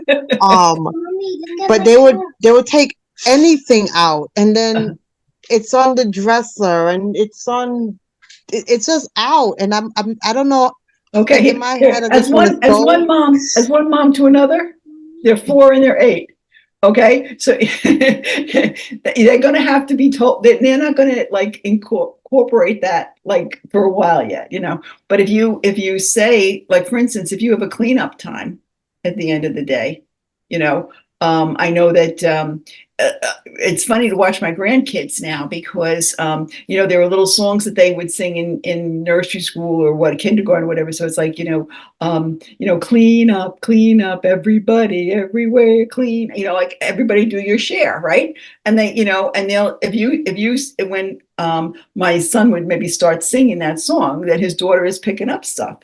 But they would take anything out, and then it's on the dresser, and it's just out, and I don't know. Okay. Like in my head, as one mom to another, they're 4 and they're 8. Okay, so they're going to have to be told that they're not going to like incorporate that like for a while yet, you know. But if you say, like, for instance, if you have a cleanup time at the end of the day, you know, I know that it's funny to watch my grandkids now because, there were little songs that they would sing in nursery school or kindergarten or whatever. So it's like, clean up, everybody, everywhere, clean, like everybody do your share, right? And they, and they'll, when my son would maybe start singing that song, that his daughter is picking up stuff,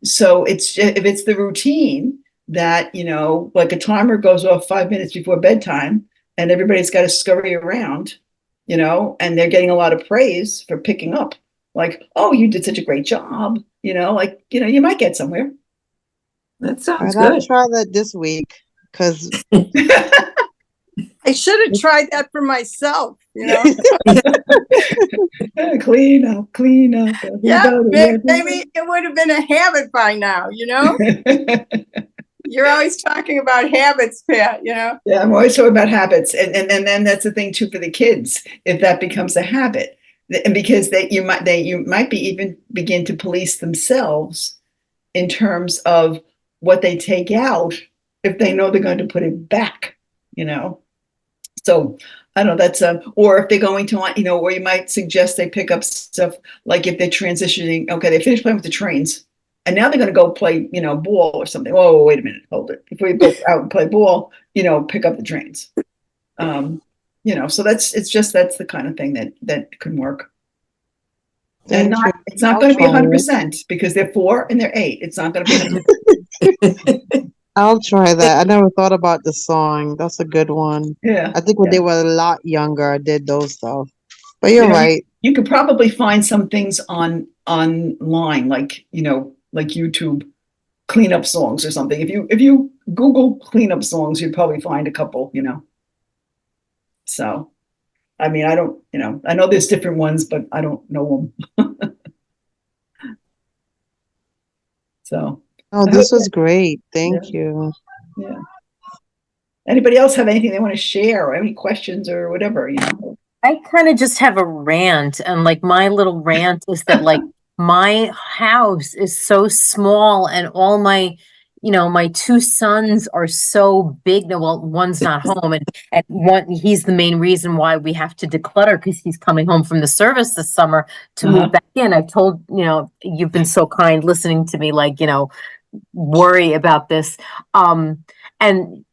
so if it's the routine that, like a timer goes off 5 minutes before bedtime and everybody's got to scurry around, and they're getting a lot of praise for picking up, like, oh, you did such a great job, you might get somewhere. That sounds I'll good. try that this week because I should have tried that for myself, Clean up, Yeah, everybody. maybe it would have been a habit by now, You're always talking about habits, Pat, Yeah, I'm always talking about habits. And then that's the thing too for the kids, if that becomes a habit. And because you might be even begin to police themselves in terms of what they take out if they know they're going to put it back, So I don't know, that's or if they're going to want, or you might suggest they pick up stuff like if they're transitioning, okay, they finish playing with the trains. And now they're going to go play, ball or something. Oh, wait a minute, hold it. Before you go out and play ball, pick up the trains. So that's the kind of thing that can work. And it's not going to be 100% because they're 4 and they're 8. It's not going to be 100%. I'll try that. I never thought about the song. That's a good one. Yeah. I think when they were a lot younger, I did those stuff. But you're right. You could probably find some things online, like YouTube cleanup songs or something. If you Google cleanup songs, you'd probably find a couple, So, I mean, I don't, I know there's different ones, but I don't know them. So. Oh, this was great. Thank you. Yeah. Anybody else have anything they want to share or any questions or whatever, I kind of just have a rant, and like my little rant is that like my house is so small and all my my 2 sons are so big. Well, one's not home, and he's the main reason why we have to declutter because he's coming home from the service this summer to move back in. I've told, you've been so kind listening to me, like, worry about this. And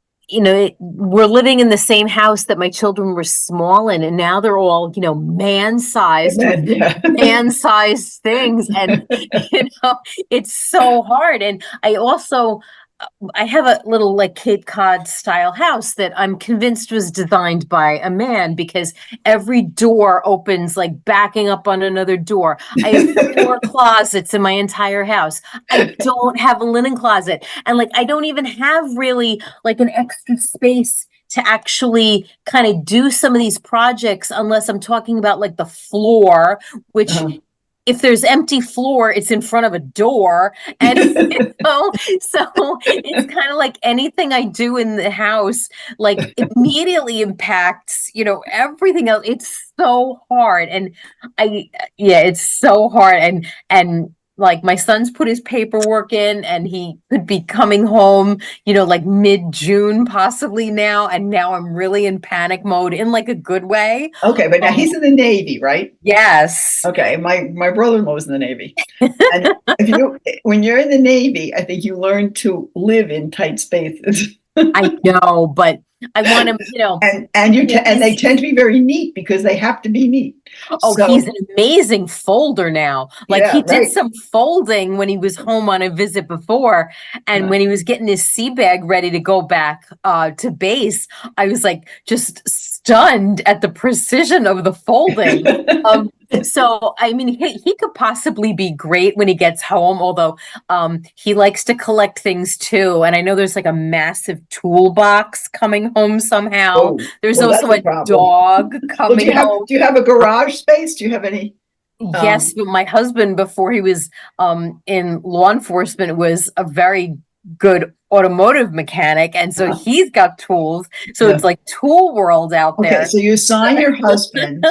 we're living in the same house that my children were small in, and now they're all, man-sized with man-sized things. And, it's so hard. And I have a little like Cape Cod style house that I'm convinced was designed by a man because every door opens like backing up on another door. I have 4 closets in my entire house. I don't have a linen closet. And like, I don't even have really like an extra space to actually kind of do some of these projects unless I'm talking about like the floor, which if there's empty floor, it's in front of a door. And so it's kind of like anything I do in the house, like immediately impacts, everything else. It's so hard. And it's so hard. And like my son's put his paperwork in and he could be coming home, like mid-June possibly now. And now I'm really in panic mode in like a good way. Okay, but now he's in the Navy, right? Yes. Okay, my brother-in-law was in the Navy. And when you're in the Navy, I think you learn to live in tight spaces. I know, but I want him, and they tend to be very neat because they have to be neat. Oh, so, he's an amazing folder now. Like he did some folding when he was home on a visit before. And when he was getting his sea bag ready to go back to base, I was like just stunned at the precision of the folding. So, I mean, he could possibly be great when he gets home, although he likes to collect things too. And I know there's like a massive toolbox coming home somehow. There's also a dog coming home. Do you have a garage space? Do you have any? Yes, but my husband, before he was in law enforcement, was a very good automotive mechanic, and so he's got tools. So it's like tool world out there. Okay, so you assign your husband.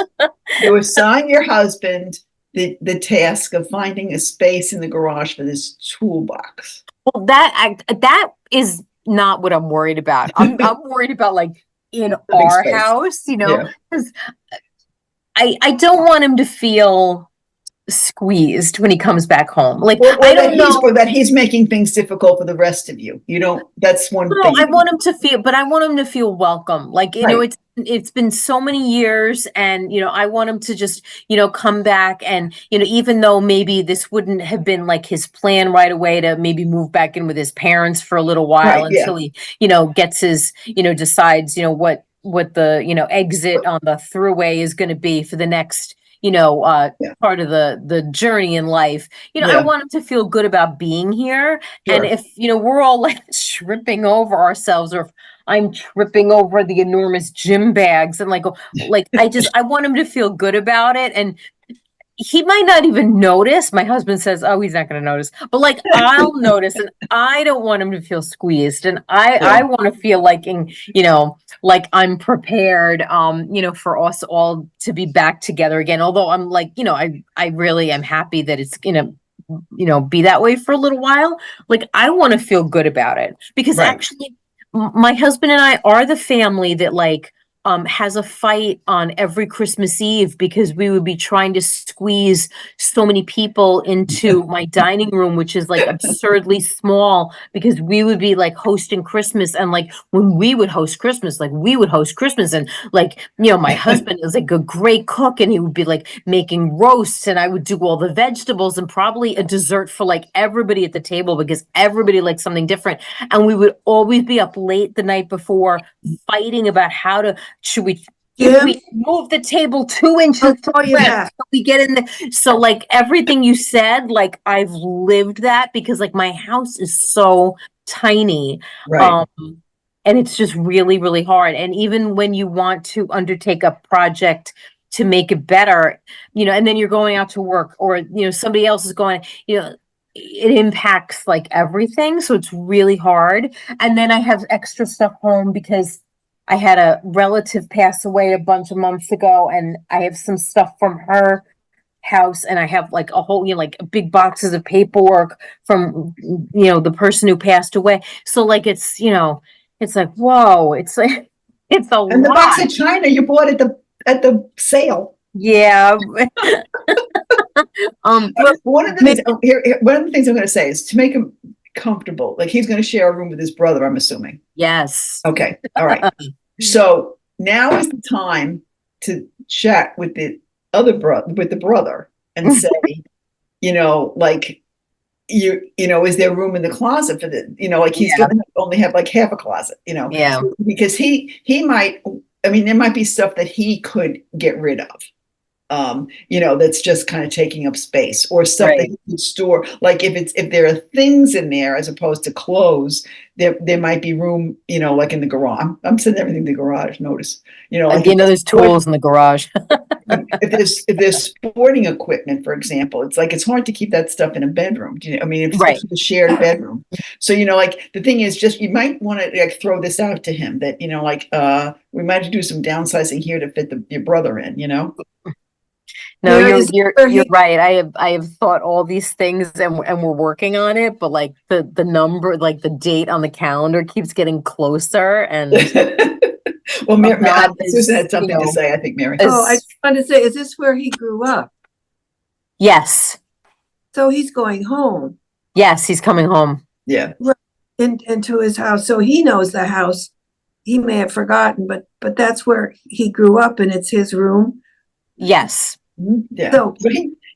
You assign your husband the task of finding a space in the garage for this toolbox. Well, that is not what I'm worried about. I'm worried about like in Living our space. house, you know, Yeah. because I don't want him to feel squeezed when he comes back home. Like I don't know. Or that he's making things difficult for the rest of you. You don't, that's one No, thing. I want him to feel, but I want him to feel welcome. Like, you know, Right. it's been so many years and, you know, I want him to just, you know, come back and, you know, even though maybe this wouldn't have been like his plan right away to maybe move back in with his parents for a little while Right, yeah. until he, you know, gets his, you know, decides, you know, what the, you know, exit on the throughway is going to be for the next, you know, Yeah. part of the journey in life. You know, I Yeah. want him to feel good about being here. And Sure. if, you know, we're all like tripping over ourselves, or if I'm tripping over the enormous gym bags and like I want him to feel good about it. And he might not even notice. My husband says, "Oh, he's not going to notice," but like I'll notice, and I don't want him to feel squeezed, and I Yeah. want to feel like, you know, like I'm prepared, you know, for us all to be back together again. Although I'm like, you know, I really am happy that it's gonna, you know, be that way for a little while. Like I want to feel good about it because Right. actually, my husband and I are the family that like has a fight on every Christmas Eve because we would be trying to squeeze so many people into my dining room, which is like absurdly small, because we would be like hosting Christmas. And like when we would host Christmas, like we would host Christmas and like, you know, my husband is like a great cook and he would be like making roasts and I would do all the vegetables and probably a dessert for like everybody at the table because everybody likes something different. And we would always be up late the night before fighting about how to, should we, if we move the table 2 inches to the left, so we get in the, so like everything you said, like I've lived that because like my house is so tiny. Right. And it's just really, really hard. And even when you want to undertake a project to make it better, you know, and then you're going out to work or, you know, somebody else is going, you know, it impacts like everything. So it's really hard. And then I have extra stuff home because I had a relative pass away a bunch of months ago and I have some stuff from her house and I have like a whole, you know, like big boxes of paperwork from, you know, the person who passed away. So like, it's, you know, it's like, whoa, it's like, it's a And the box lot. of china you bought at the sale. Yeah. But one of the things one of the things I'm going to say is to make him comfortable. Like he's going to share a room with his brother, I'm assuming. Yes. Okay. All right. So now is the time to chat with the brother and say, you know, like you know, is there room in the closet for the, you know, like he's going to only have like half a closet, you know, because he might, I mean, there might be stuff that he could get rid of. You know, that's just kind of taking up space or stuff that you can store. Like if there are things in there as opposed to clothes, there might be room, you know, like in the garage. I'm sending everything in the garage, notice, you know, like you know, there's tools in the garage. if there's sporting equipment, for example, it's like it's hard to keep that stuff in a bedroom. Do you know, I mean, if it's a shared bedroom. So, you know, like the thing is just you might want to like throw this out to him that, you know, like we might do some downsizing here to fit your brother in, you know. No, you're right. I have thought all these things and we're working on it, but like the number, like the date on the calendar keeps getting closer and well, Susan had something to say, I think, Mary. I just want to say, is this where he grew up? Yes. So he's going home. Yes, he's coming home. Yeah. Into his house. So he knows the house. He may have forgotten, but that's where he grew up and it's his room. Yes. Yeah. So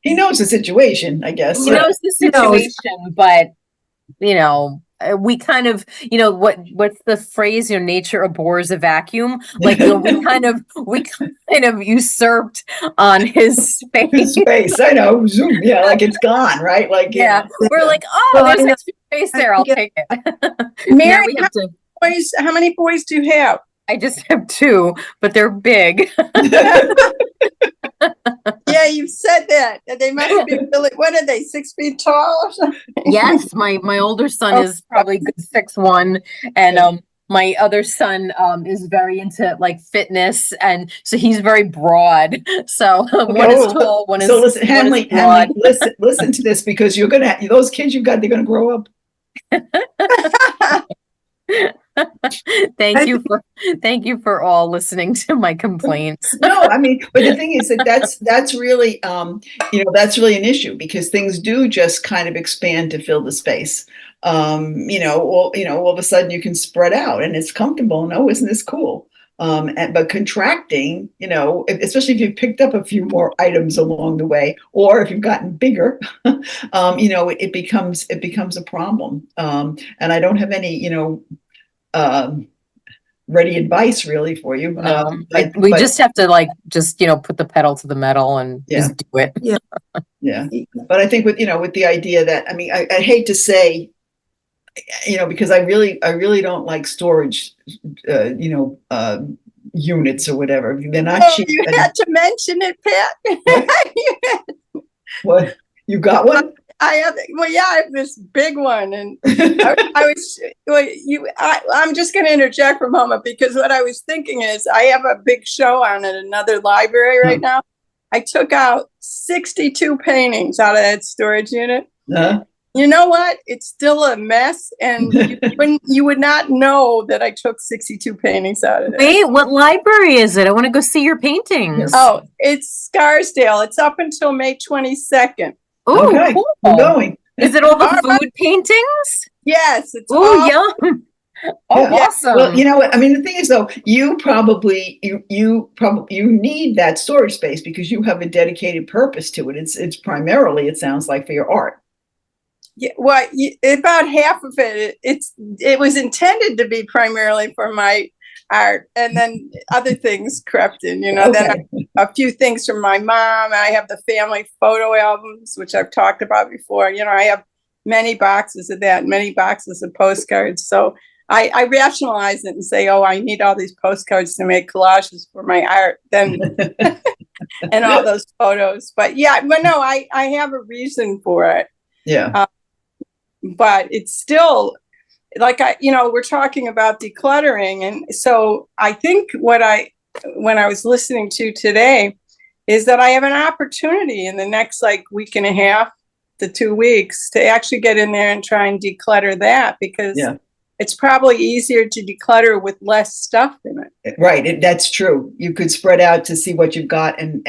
he knows the situation, I guess. He knows the situation, but you know, we kind of, you know, what's the phrase? You know, nature abhors a vacuum. Like you know, we kind of usurped on his space. His space, I know. Zoom, yeah, like it's gone, right? Like we're like, oh, there's extra space there. I'll take it. Mary, how many boys do you have? I just have 2, but they're big. Yeah, you said that. They must be really, what are they, 6 feet tall or something? Yes, my older son is probably good 6'1", and my other son is very into like fitness, and so he's very broad. So one is tall, one is. So listen, Hanley, listen to this because those kids you've got, they're gonna grow up. Thank you for all listening to my complaints. No, I mean, but the thing is that that's really that's really an issue because things do just kind of expand to fill the space. All of a sudden you can spread out and it's comfortable and oh, isn't this cool? But contracting, especially if you've picked up a few more items along the way, or if you've gotten bigger, it becomes a problem. And I don't have any, ready advice really for you. No, we just have to put the pedal to the metal and just do it. Yeah. But I think with the idea that, I mean, I hate to say, because I really don't like storage, units or whatever. They're not cheap. You had to mention it, Pat. What? You got one? I have this big one, and I'm just going to interject for a moment because what I was thinking is I have a big show on at another library right now. I took out 62 paintings out of that storage unit. You know what? It's still a mess, and you would not know that I took 62 paintings out of it. Wait, what library is it? I want to go see your paintings. Oh, it's Scarsdale. It's up until May 22nd. Oh, okay. Cool. I'm going. Is it all the food paintings? Yes. It's yum. Oh, yeah. Awesome. Well, you know what? I mean, the thing is, though, you probably need that storage space because you have a dedicated purpose to it. It's primarily, it sounds like, for your art. Yeah, well, about half of it was intended to be primarily for my art, and then other things crept in. Okay. Then a few things from my mom. I have the family photo albums, which I've talked about before. I have many boxes of that, many boxes of postcards. So I rationalize it and say, oh, I need all these postcards to make collages for my art. Then and all those photos. But no, I have a reason for it. Yeah. But it's still like we're talking about decluttering, and so I think when I was listening to today is that I have an opportunity in the next week and a half to 2 weeks to actually get in there and try and declutter that because it's probably easier to declutter with less stuff in it. Right, that's true. You could spread out to see what you've got and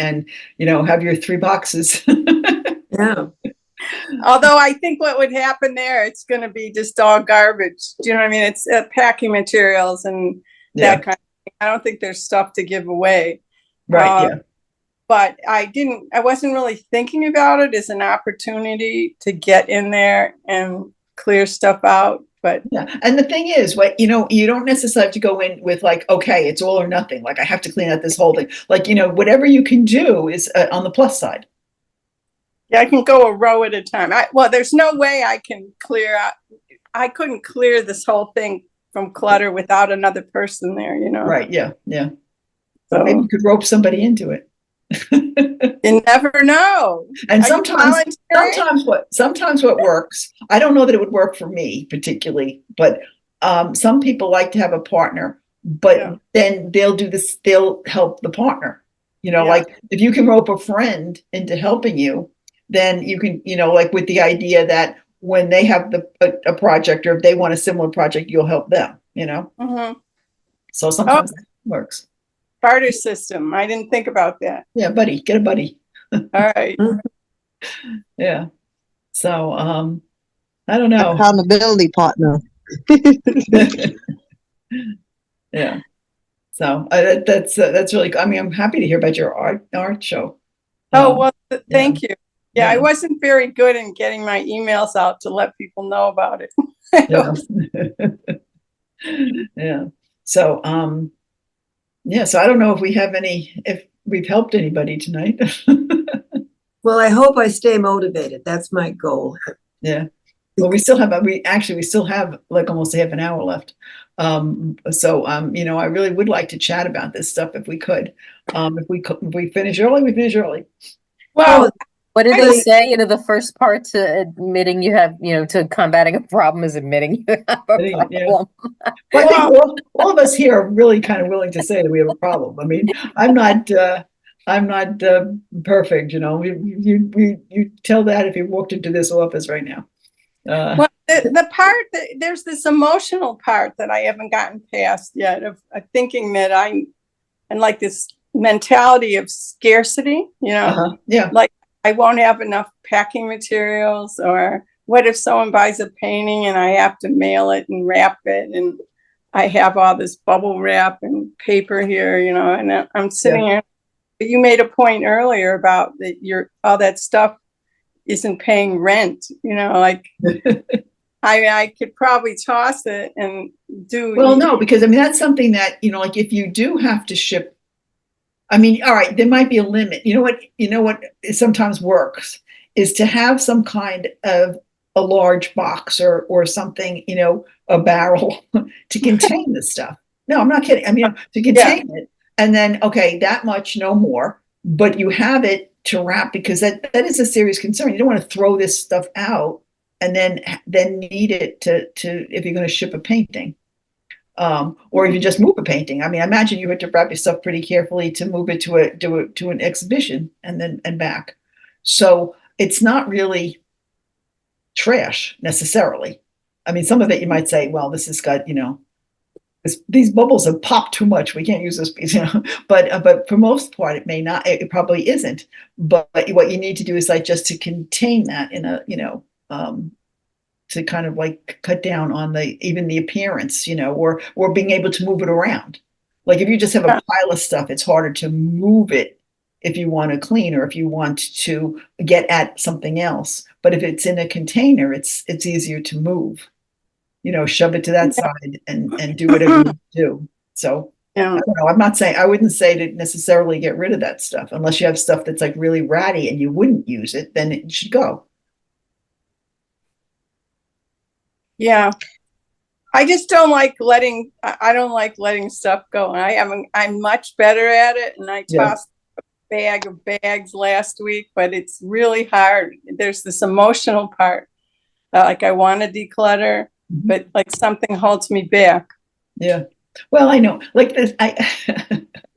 have your 3 boxes. Yeah. Although I think what would happen there, it's going to be just all garbage. Do you know what I mean? It's packing materials and that kind of thing. I don't think there's stuff to give away. Right. But I wasn't really thinking about it as an opportunity to get in there and clear stuff out. But and the thing is, you don't necessarily have to go in with okay, it's all or nothing. I have to clean out this whole thing. Whatever you can do is on the plus side. Yeah, I can go a row at a time. There's no way I can clear out. I couldn't clear this whole thing from clutter without another person there, Right, yeah. So maybe you could rope somebody into it. You never know. And sometimes what works, I don't know that it would work for me particularly, but some people like to have a partner, but then they'll help the partner. If you can rope a friend into helping you, then you can, with the idea that when they have a project or if they want a similar project, you'll help them, Mm-hmm. So sometimes that works. Barter system. I didn't think about that. Yeah, buddy, get a buddy. All right. Yeah. So, I don't know. Accountability partner. Yeah. So that's really, I mean, I'm happy to hear about your art show. Oh, well, thank you. Yeah, I wasn't very good in getting my emails out to let people know about it. Yeah. So, so I don't know if we've helped anybody tonight. Well, I hope I stay motivated. That's my goal. Yeah. Well, we still have almost a half an hour left. I really would like to chat about this stuff if we could. If we finish early, we finish early. Well, what did they say? The first part to admitting you have, to combating a problem is admitting you have a problem. Yeah. Well, I think all of us here are really kind of willing to say that we have a problem. I mean, I'm not perfect. You tell that if you walked into this office right now. the part that there's this emotional part that I haven't gotten past yet of thinking that and like this mentality of scarcity, Yeah. like I won't have enough packing materials, or what if someone buys a painting and I have to mail it and wrap it, and I have all this bubble wrap and paper here, and I'm sitting here. But you made a point earlier about that all that stuff isn't paying rent, like I could probably toss it and do. Well, no, because I mean, that's something that, like if you do have to ship, I mean, all right, there might be a limit. You know what sometimes works is to have some kind of a large box or something, a barrel to contain the stuff. No, I'm not kidding. I mean, to contain it. And then, okay, that much, no more, but you have it to wrap, because that is a serious concern. You don't want to throw this stuff out and then need it to if you're going to ship a painting. Or if you just move a painting. I mean, I imagine you had to wrap your stuff pretty carefully to move it to an exhibition and back. So it's not really trash necessarily. I mean, some of it you might say, well, this has got, these bubbles have popped too much. We can't use this piece, But for most part, it may not. It probably isn't. But what you need to do is like just to contain that in a, to kind of like cut down on even the appearance, or being able to move it around. Like if you just have a pile of stuff, it's harder to move it if you want to clean or if you want to get at something else. But if it's in a container, it's easier to move. Shove it to that side and do whatever you do. So I don't know. I wouldn't say to necessarily get rid of that stuff unless you have stuff that's like really ratty and you wouldn't use it, then it should go. Yeah. I just don't like letting stuff go. And I'm much better at it. And I tossed a bag of bags last week, but it's really hard. There's this emotional part. Like I want to declutter, but like something holds me back. Yeah. Well, I know, like this, I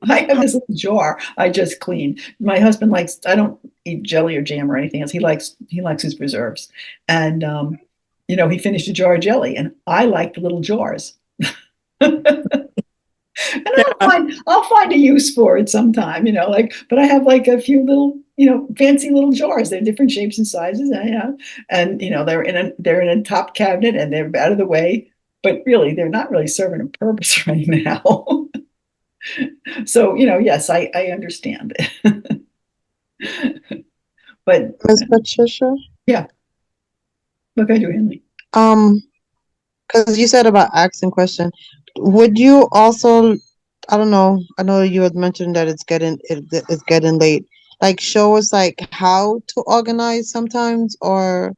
have this little jar I just cleaned. My husband I don't eat jelly or jam or anything else. He likes his preserves. And, he finished a jar of jelly and I like the little jars. And I'll find a use for it sometime, but I have like a few little, fancy little jars. They're different shapes and sizes. And they're in a top cabinet and they're out of the way, but really they're not really serving a purpose right now. So, yes, I understand it. But Ms. Patricia? Yeah. What can I do, Henley? Because you said about asking question, would you also, I don't know, I know you had mentioned that it's getting late. Like show us like how to organize sometimes, or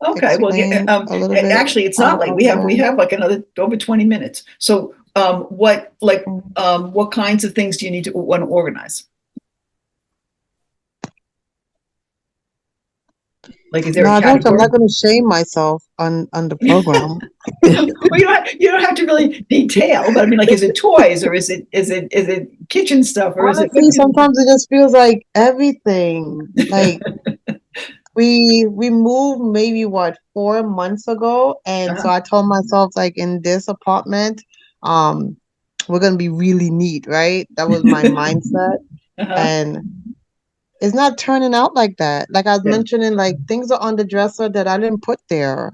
okay, well, a little bit. Actually, it's not late. We have like another over 20 minutes. So, what kinds of things do you need to want to organize? Like, is there a category? I'm not going to shame myself on the program. Well, you don't have to really detail, but I mean, like, is it toys or is it kitchen stuff or Honestly, is it? sometimes it just feels like everything. Like we moved maybe 4 months ago, and so I told myself like in this apartment, we're gonna be really neat, right? That was my mindset, and it's not turning out like that. Like I was mentioning, like things are on the dresser that I didn't put there.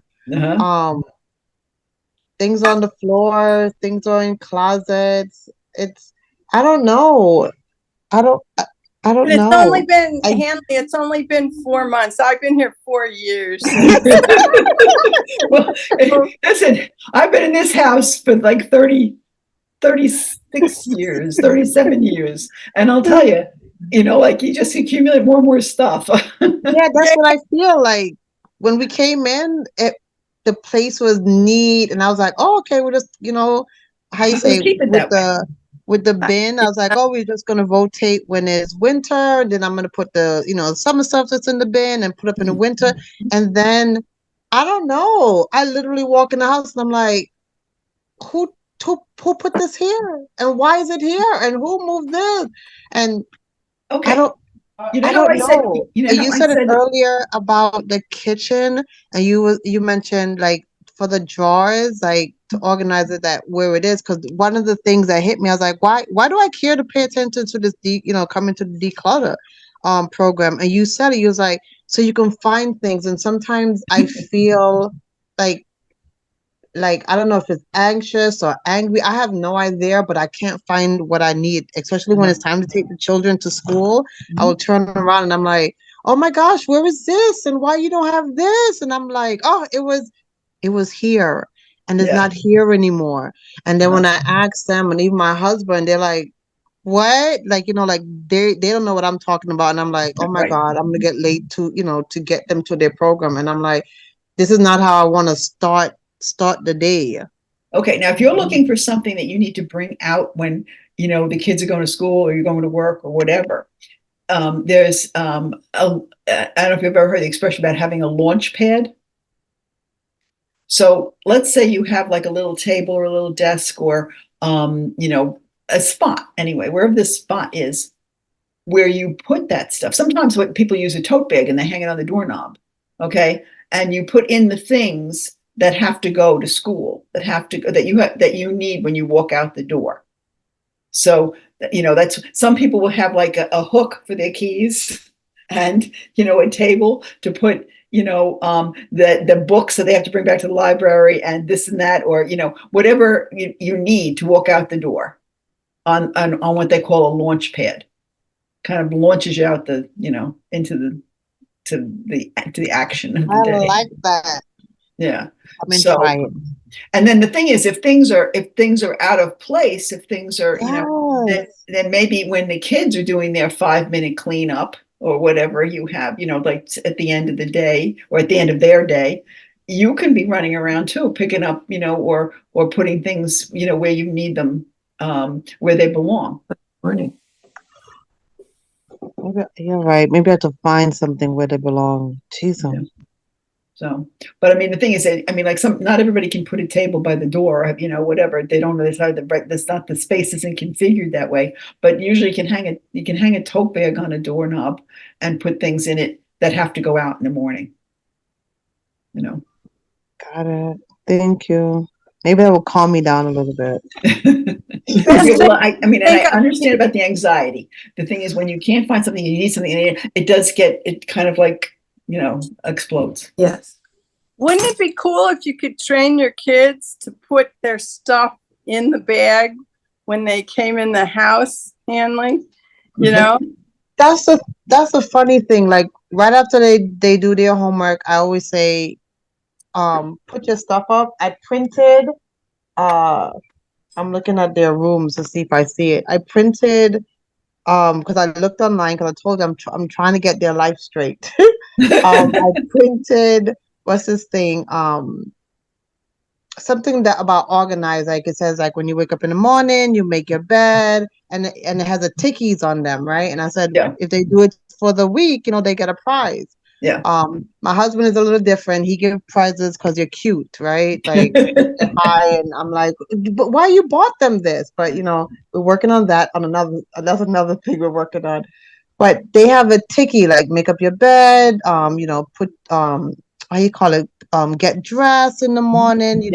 Things on the floor, things are in closets. I don't know. I don't know. Only been, Hanley, it's only been 4 months. I've been here 4 years. Well, listen, I've been in this house for like 36 years, 37 years. And I'll tell you, like you just accumulate more and more stuff. Yeah, that's what I feel like. When we came in, the place was neat, and I was like, "Oh, okay, we're just, how you say with the bin." I was like, "Oh, we're just gonna rotate when it's winter. Then I'm gonna put the, summer stuff that's in the bin and put up in the winter." And then I don't know. I literally walk in the house and I'm like, "Who put this here? And why is it here? And who moved this?" And okay. I don't. You know I how don't I said, know. you know And how you I said it said, earlier about the kitchen, and you mentioned like for the drawers, like to organize it that where it is. Because one of the things that hit me, I was like, why do I care to pay attention to this coming to the declutter program? And you said it, you was like, so you can find things. And sometimes I feel like I don't know if it's anxious or angry. I have no idea, but I can't find what I need, especially when it's time to take the children to school. I will turn around and I'm like, oh my gosh, where is this? And why you don't have this? And I'm like, oh, it was here and it's yeah, not here anymore. And then when I ask them and even my husband, they're like, what? Like, like they don't know what I'm talking about. And I'm like, oh my right. God, I'm gonna get late to get them to their program. And I'm like, this is not how I want to start the day. Okay, now if you're looking for something that you need to bring out when, the kids are going to school or you're going to work or whatever, there's, I don't know if you've ever heard the expression about having a launch pad. So let's say you have like a little table or a little desk or, a spot anyway, wherever this spot is, where you put that stuff. Sometimes what people use a tote bag and they hang it on the doorknob. Okay. And you put in the things that have to go to school, that you need when you walk out the door. So, that's some people will have like a hook for their keys and, a table to put, the books that they have to bring back to the library and this and that, or, whatever you need to walk out the door on what they call a launch pad. Kind of launches you out into the action of the I day. like that. Yeah. I'm gonna So, try it. and then the thing is, if things are out of place, if things are, Yes. then maybe when the kids are doing their 5-minute cleanup or whatever you have, like at the end of the day or at the end of their day, you can be running around too, picking up, or putting things, where you need them, where they belong. Morning. Maybe, you're right. Maybe I have to find something where they belong. Jeez. Yeah. So, but I mean, the thing is that, I mean, like not everybody can put a table by the door, whatever. They don't really decide that's not, the space isn't configured that way. But usually you can hang a tote bag on a doorknob and put things in it that have to go out in the morning. Got it. Thank you. Maybe that will calm me down a little bit. Well, I mean, and I understand about the anxiety. The thing is, when you can't find something, you need something, it kind of like, explodes. Yes. Wouldn't it be cool if you could train your kids to put their stuff in the bag when they came in the house handling? That's a funny thing. Like right after they do their homework, I always say, put your stuff up. I printed I'm looking at their rooms to see if I see it. I printed because I looked online because I told them I'm trying to get their life straight. I printed what's this thing? Something that about organize, like it says like when you wake up in the morning, you make your bed and it has a tickies on them, right? And I said if they do it for the week, they get a prize. Yeah. My husband is a little different. He gives prizes because you're cute, right? Like hi, and I'm like, but why you bought them this? But we're working on that on that's another thing we're working on. But they have a ticky, like make up your bed, put how you call it, get dressed in the morning,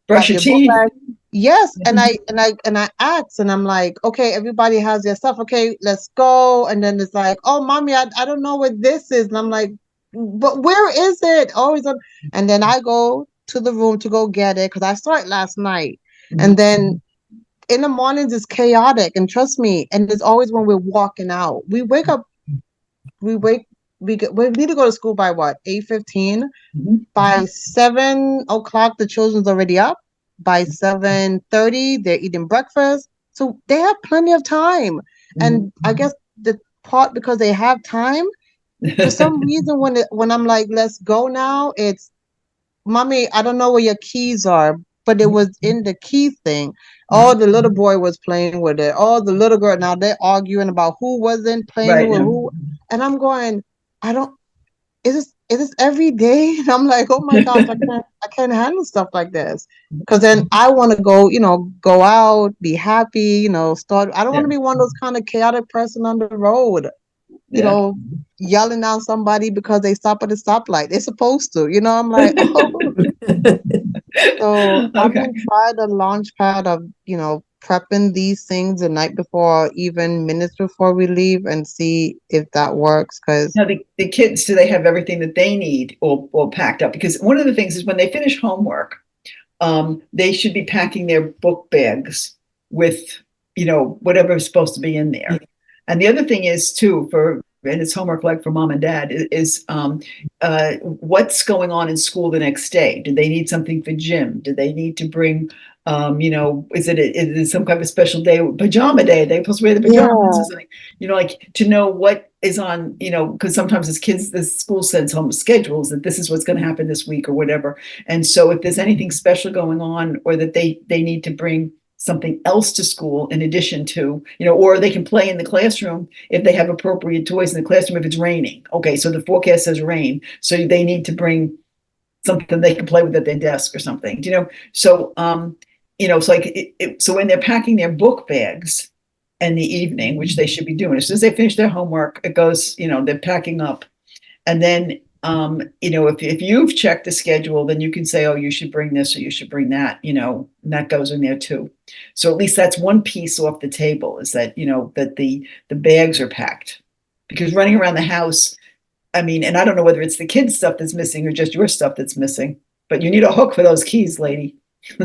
brush your book teeth. bag. Yes, and I asked, and I'm like, okay, everybody has their stuff. Okay, let's go. And then it's like, oh, mommy, I don't know what this is, and I'm like, but where is it? Always on. And then I go to the room to go get it because I saw it last night, and then in the mornings it's chaotic, and trust me, and it's always when we're walking out. We wake up, we need to go to school by what, 8:15? By 7 o'clock the children's already up. By 7:30 they're eating breakfast, so they have plenty of time. And I guess the part, because they have time, for some reason when I'm like, let's go now, it's, mommy, I don't know where your keys are, but it was in the key thing. Oh, the little boy was playing with it. Oh, the little girl, now they're arguing about who wasn't playing with who. And I'm going, I don't, is this every day? And I'm like, oh my gosh, I can't handle stuff like this. Because then I want to go out, be happy, start. I don't want to be one of those kind of chaotic person on the road. you know, yelling down somebody because they stop at the stoplight. They're supposed to, you know, I'm like, oh. So I'm Okay. gonna try the launch pad of, you know, prepping these things the night before, even minutes before we leave, and see if that works. Because Now, the kids, do they have everything that they need all packed up? Because one of the things is when they finish homework, they should be packing their book bags with, you know, whatever is supposed to be in there. And the other thing is too, and it's homework like for mom and dad, is what's going on in school the next day? Do they need something for gym? Do they need to bring, you know, is it some kind of a special day, pajama day? They supposed to wear the pajamas or something, you know, like to know what is on, you know, because sometimes as kids, the school sends home schedules that this is what's going to happen this week or whatever. And so if there's anything special going on, or that they need to bring something else to school in addition to, you know, or they can play in the classroom if they have appropriate toys in the classroom if it's raining. Okay, so the forecast says rain, so they need to bring something they can play with at their desk or something, you know. So you know, it's like so when they're packing their book bags in the evening, which they should be doing as soon as they finish their homework, it goes, you know, they're packing up. And then you know, if you've checked the schedule, then you can say, oh, you should bring this or you should bring that, you know, and that goes in there too. So at least that's one piece off the table, is that, you know, that the bags are packed. Because running around the house, I mean, and I don't know whether it's the kids' stuff that's missing or just your stuff that's missing, but you need a hook for those keys, lady.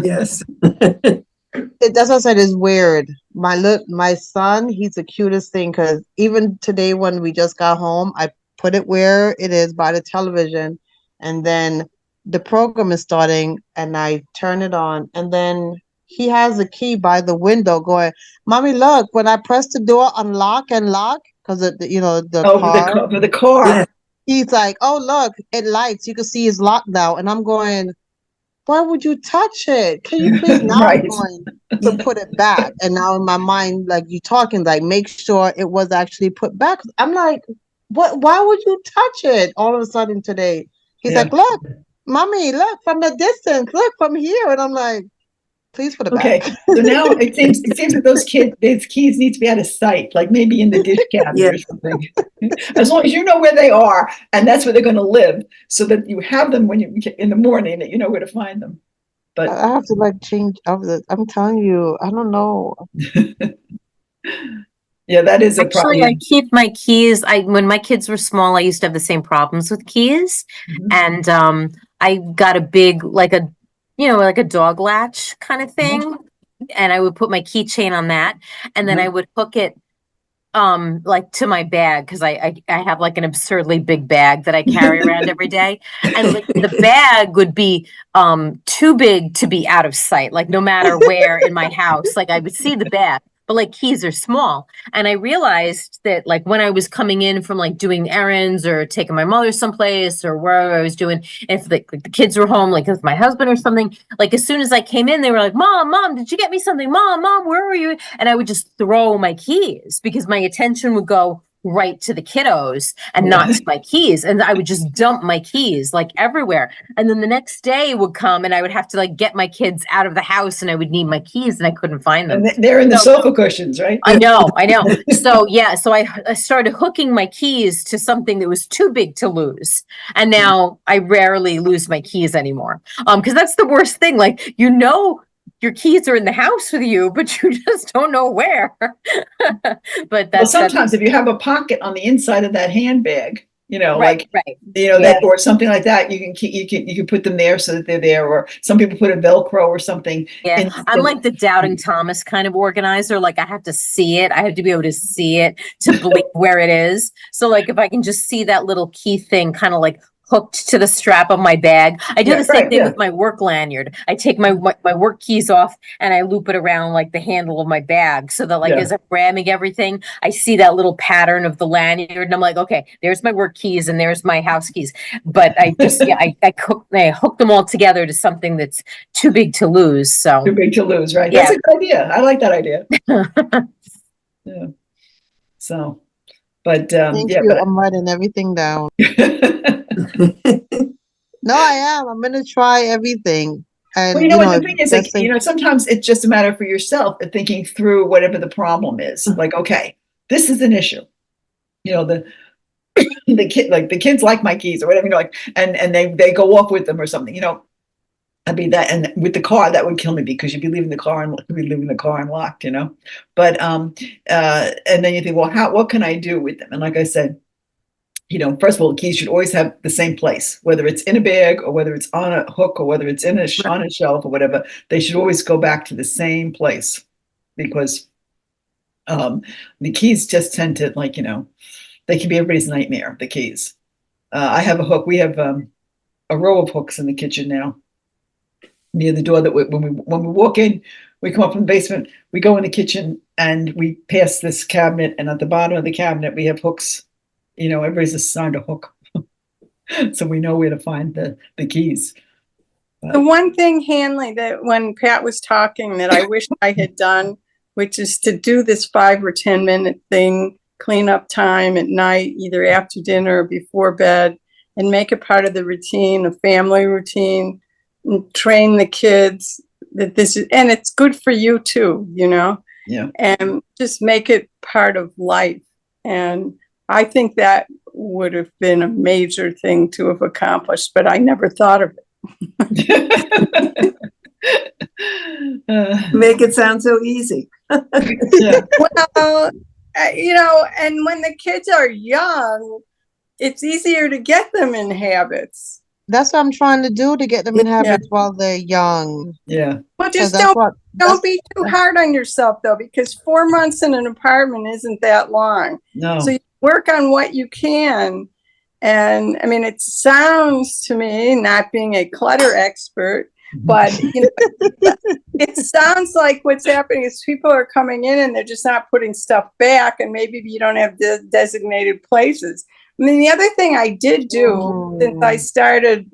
Yes. that's what I said is weird. My son, he's the cutest thing, because even today when we just got home, I put it where it is by the television, and then the program is starting, and I turn it on, and then he has the key by the window going, Mommy, look, when I press the door, unlock and lock, because you know, the Oh, car, for the car. Yeah. he's like, oh, look, it lights, you can see it's locked now. And I'm going, why would you touch it? Can you please? Now Right. I'm going to put it back. And now in my mind, like you talking, like make sure it was actually put back. I'm like, what? Why would you touch it? All of a sudden today, he's Yeah. like, look, Mommy, look from the distance, look from here. And I'm like, please put it Okay, back. so now it seems that those keys need to be out of sight, like maybe in the dish cabinet Yeah. or something. As long as you know where they are and that's where they're going to live, so that you have them when you in the morning, that you know where to find them. But I have to like change of the. I'm telling you, I don't know. yeah, that is a Actually, I problem. keep my keys. When my kids were small, I used to have the same problems with keys. Mhm. And I got a big, like a, you know, like a dog latch kind of thing. And I would put my keychain on that. And then I would hook it like to my bag, because I have like an absurdly big bag that I carry around every day. And like the bag would be too big to be out of sight, like no matter where in my house, like I would see the bag, but like keys are small. And I realized that like when I was coming in from like doing errands or taking my mother someplace or wherever I was doing, if the kids were home, like with my husband or something, like as soon as I came in, they were like, Mom, did you get me something? Mom, where were you? And I would just throw my keys, because my attention would go right to the kiddos and not to my keys. And I would just dump my keys like everywhere. And then the next day would come and I would have to like get my kids out of the house and I would need my keys and I couldn't find them. And they're in the So- sofa cushions, right? I know. So yeah, so I started hooking my keys to something that was too big to lose. And now I rarely lose my keys anymore. Because that's the worst thing. Like, you know, your keys are in the house with you, but you just don't know where. But Well, that's sometimes if you have a pocket on the inside of that handbag, you know, right, like, right. you know, Yeah. that or something like that, you can put them there so that they're there. Or some people put a Velcro or something. Yeah, I'm like the Doubting Thomas kind of organizer. Like I have to see it. I have to be able to see it to believe where it is. So like if I can just see that little key thing kind of like hooked to the strap of my bag. I do Yeah, the same right, thing yeah. with my work lanyard. I take my work keys off and I loop it around like the handle of my bag so that like Yeah. as I'm ramming everything, I see that little pattern of the lanyard and I'm like, okay, there's my work keys and there's my house keys. But I just I hook them all together to something that's too big to lose. So Too big to lose, right? Yeah. That's a good idea. I like that idea. Yeah. So, but Thank yeah, you. I'm writing everything down. but No, I am. I'm gonna try everything. And well, you know what the if thing is, that's like, the- you know, sometimes it's just a matter for yourself of thinking through whatever the problem is. Like, okay, this is an issue. you know, the kids like my keys or whatever, you know, like, and they go off with them or something, you know. I mean that, and with the car, that would kill me because you'd be leaving the car unlocked, you know. But and then you think, well, what can I do with them? And like I said, you know, first of all, the keys should always have the same place, whether it's in a bag or whether it's on a hook or whether it's in on a shelf or whatever. They should always go back to the same place, because the keys just tend to, like, you know, they can be everybody's nightmare. The keys. I have a hook. We have a row of hooks in the kitchen now, near the door, that when we walk in, we come up from the basement, we go in the kitchen, and we pass this cabinet, and at the bottom of the cabinet we have hooks. You know, everybody's assigned a hook, so we know where to find the keys. The one thing, Hanley, that when Pat was talking that I wish I had done, which is to do this 5 or 10 minute thing, clean up time at night, either after dinner or before bed, and make it part of the routine, a family routine, and train the kids that this is, and it's good for you too, you know? Yeah. And just make it part of life. And I think that would have been a major thing to have accomplished, but I never thought of it. Make it sound so easy. Yeah. Well, you know, and when the kids are young, it's easier to get them in habits. That's what I'm trying to do, to get them in habits while they're young. Yeah. Well, just don't be too hard on yourself, though, because 4 months in an apartment isn't that long. No. So you work on what you can. And I mean, it sounds to me, not being a clutter expert, but you know, it sounds like what's happening is people are coming in and they're just not putting stuff back, and maybe you don't have the designated places. I mean, the other thing I did do since I started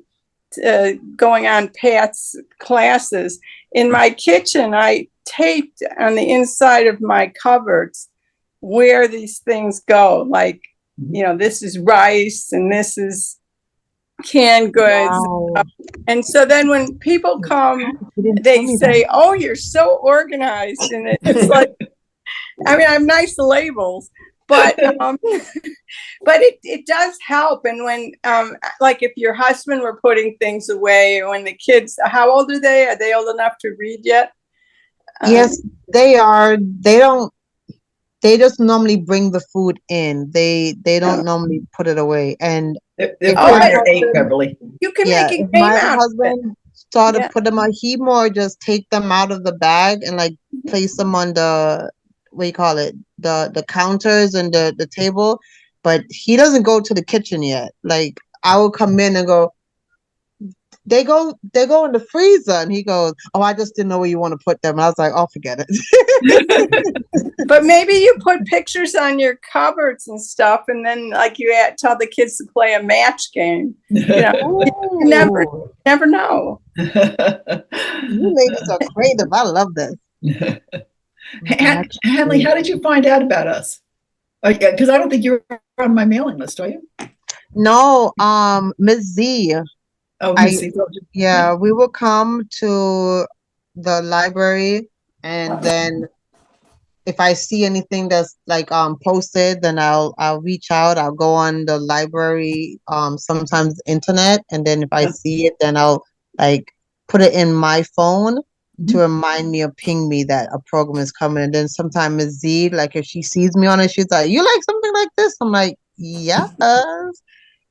going on Pat's classes, in my kitchen, I taped on the inside of my cupboards where these things go. Like, you know, this is rice and this is canned goods. Wow. And so then when people come, they say, "Oh, you're so organized." And it's like, I mean, I have nice labels, but but it does help. And when like if your husband were putting things away, or when the kids, how old are they? Are they old enough to read yet? Yes, they are. They just normally bring the food in. They don't normally put it away. And They're 8, Beverly. You can make a if game my out of it. husband started put them on, he more just take them out of the bag and like place them on the, what do you call it, the counters and the table. But he doesn't go to the kitchen yet. Like, I will come in and go, they go in the freezer, and he goes, "Oh, I just didn't know where you want to put them." And I was like, "Oh, forget it." But maybe you put pictures on your cupboards and stuff, and then like you tell the kids to play a match game. You know, you never know. You ladies are creative. I love this. Hanley, how did you find out about us? Because I don't think you're on my mailing list, are you? No, Ms. Z. Oh, Yeah, we will come to the library, and then if I see anything that's like posted, then I'll reach out. I'll go on the library, sometimes internet, and then if I see it, then I'll like put it in my phone to remind me or ping me that a program is coming. And then sometimes Ms. Z, like if she sees me on it, she's like, "You like something like this?" I'm like, "Yes."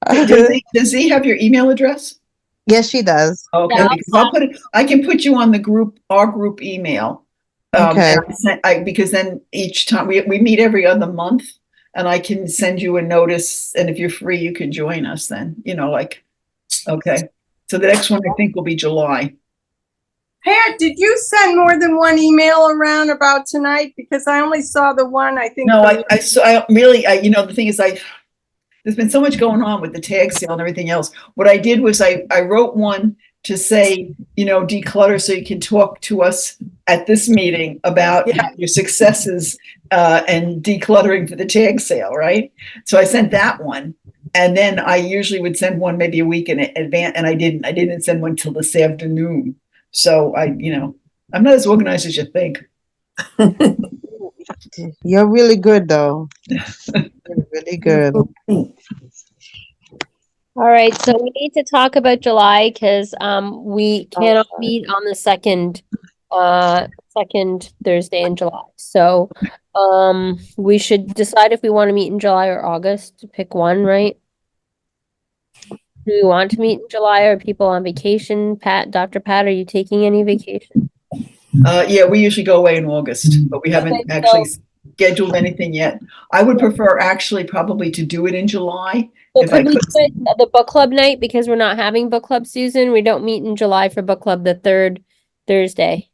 Does Z have your email address? Yes, she does. Okay, because I can put you on our group email. Okay. Because then each time we meet every other month, and I can send you a notice, and if you're free, you can join us then, you know, like, okay. So the next one I think will be July. Pat, did you send more than one email around about tonight? Because I only saw the one, I think. No, you know, the thing is, there's been so much going on with the tag sale and everything else. What I did was I wrote one to say, you know, declutter, so you can talk to us at this meeting about your successes and decluttering for the tag sale, right? So I sent that one. And then I usually would send one maybe a week in advance, and I didn't send one till this afternoon. So you know, I'm not as organized as you think. You're really good, though. Really good. All right, so we need to talk about July because we cannot meet on the second Thursday in July. So we should decide if we want to meet in July or August. Pick one, right? Do we want to meet in July, or are people on vacation? Dr. Pat, are you taking any vacation? Yeah, we usually go away in August, but we haven't Okay, actually scheduled anything yet. I would prefer actually probably to do it in July. So If I could we could. do it at the book club night, because we're not having book club season? We don't meet in July for book club the third Thursday.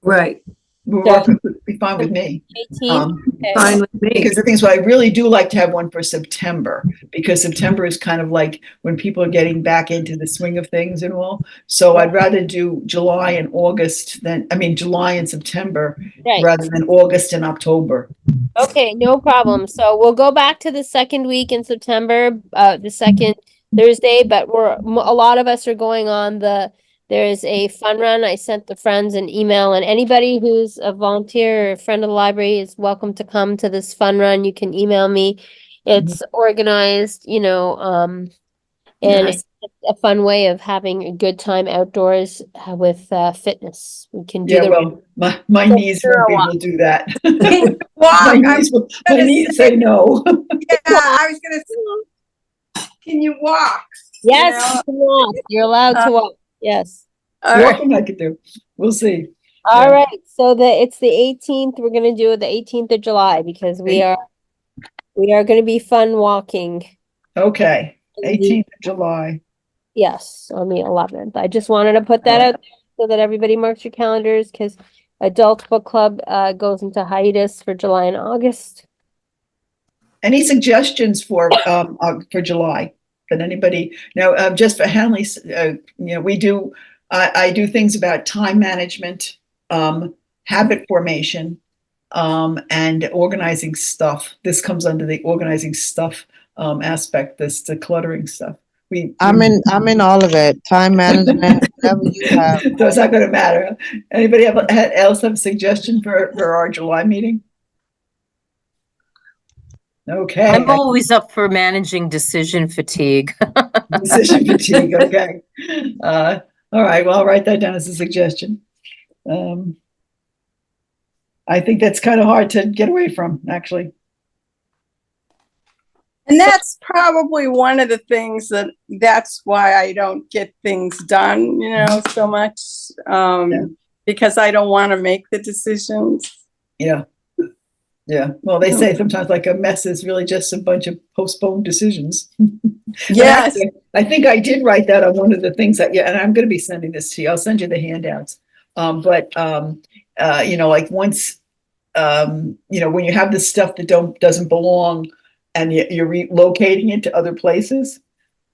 Right. Would be fine with me. 18th? Okay. Fine with me. Because the thing is, what I really do like to have one for September, because September is kind of like when people are getting back into the swing of things and all. So I'd rather do July and August July and September Right. rather than August and October. Okay, no problem. So we'll go back to the second week in September, the second Thursday, but a lot of us are going on there's a fun run. I sent the friends an email, and anybody who's a volunteer or a friend of the library is welcome to come to this fun run. You can email me. It's organized, and Nice. it's a fun way of having a good time outdoors with fitness. We can do Yeah, well, my knees won't be able to do that. Walk. My knees say no. Yeah, I was gonna say, can you walk? Yes, You know? you can walk. You're allowed to walk. Yes. All right. Walking I could do. We'll see. All Yeah. right. So it's the 18th. We're gonna do it the 18th of July because we are gonna be fun walking. Okay. in the- 18th of July. Yes, on the 11th. I just wanted to put that out there so that everybody marks your calendars, because Adult Book Club goes into hiatus for July and August. Any suggestions for July? That anybody now? Just for Hanley, we do. I do things about time management, habit formation, and organizing stuff. This comes under the organizing stuff aspect. This decluttering stuff. I'm in all of it. Time management, whatever you have. So it's not going to matter. Anybody else have a suggestion for our July meeting? Okay. I'm always up for managing decision fatigue. Decision fatigue. Okay. All right. Well, I'll write that down as a suggestion. I think that's kind of hard to get away from, actually. And that's probably one of the things that's why I don't get things done, so much, because I don't want to make the decisions. Yeah. Yeah. Well, they say sometimes like a mess is really just a bunch of postponed decisions. Yes. Actually, I think I did write that on one of the things and I'm going to be sending this to you. I'll send you the handouts. Like once, when you have this stuff that doesn't belong and you're relocating it to other places,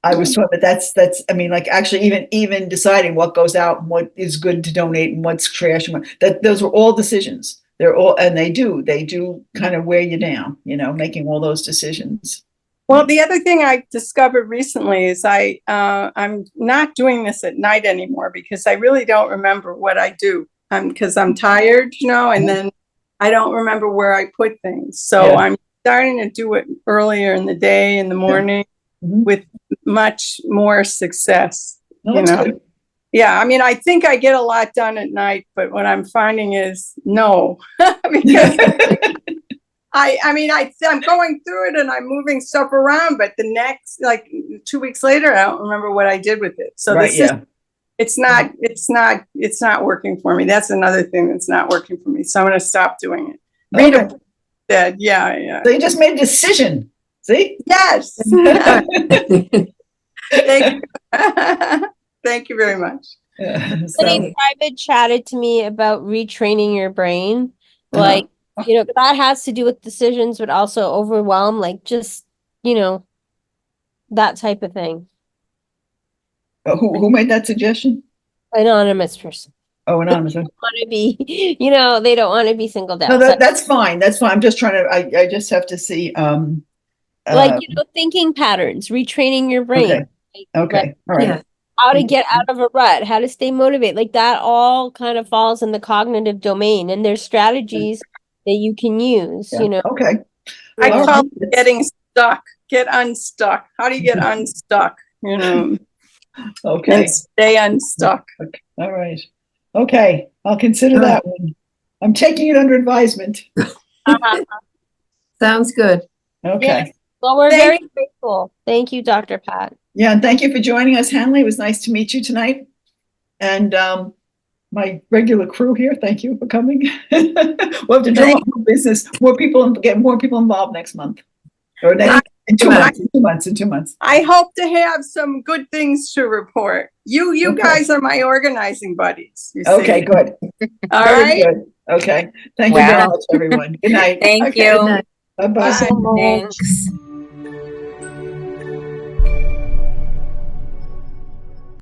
I was taught that's, actually even deciding what goes out and what is good to donate and what's trash and those are all decisions. They do kind of wear you down, making all those decisions. Well, the other thing I discovered recently is I'm not doing this at night anymore because I really don't remember what I do. Because I'm tired, and then I don't remember where I put things. So I'm starting to do it earlier in the day, in the morning, with much more success. Good. Yeah, I think I get a lot done at night, but what I'm finding is no, because I'm going through it and I'm moving stuff around, but the next 2 weeks later, I don't remember what I did with it. So it's not working for me. That's another thing that's not working for me. So I'm going to stop doing it. Read a book instead. Yeah. So you just made a decision. See? Yes. Thank you. Thank you very much. Somebody private chatted to me about retraining your brain. That has to do with decisions, but also overwhelm, that type of thing. Who made that suggestion? Anonymous person. Oh, anonymous. Want to be, they don't want to be singled out. No, that's fine. That's fine. I'm just trying to. I just have to see. Thinking patterns, retraining your brain. Okay. All right. Yeah. How to get out of a rut, how to stay motivated, that all kind of falls in the cognitive domain, and there's strategies that you can use. Okay. I call it getting unstuck. Get unstuck. How do you get unstuck? You know, Okay. and stay unstuck. All right. Okay. I'll consider that one. I'm taking it under advisement. Sounds good. Okay. Yes. Well, we're Thank very grateful. Thank you, Dr. Pat. Yeah. And thank you for joining us, Hanley. It was nice to meet you tonight. And my regular crew here, thank you for coming. We'll have to drum up more business, more people, and get more people involved next month. Or in 2 months. In 2 months. I hope to have some good things to report. You Okay. guys are my organizing buddies. You see. Okay, good. All Very right. good. Okay. Thank you very much, everyone. Good night. Thank Okay. you. Bye-bye. Bye. Thanks.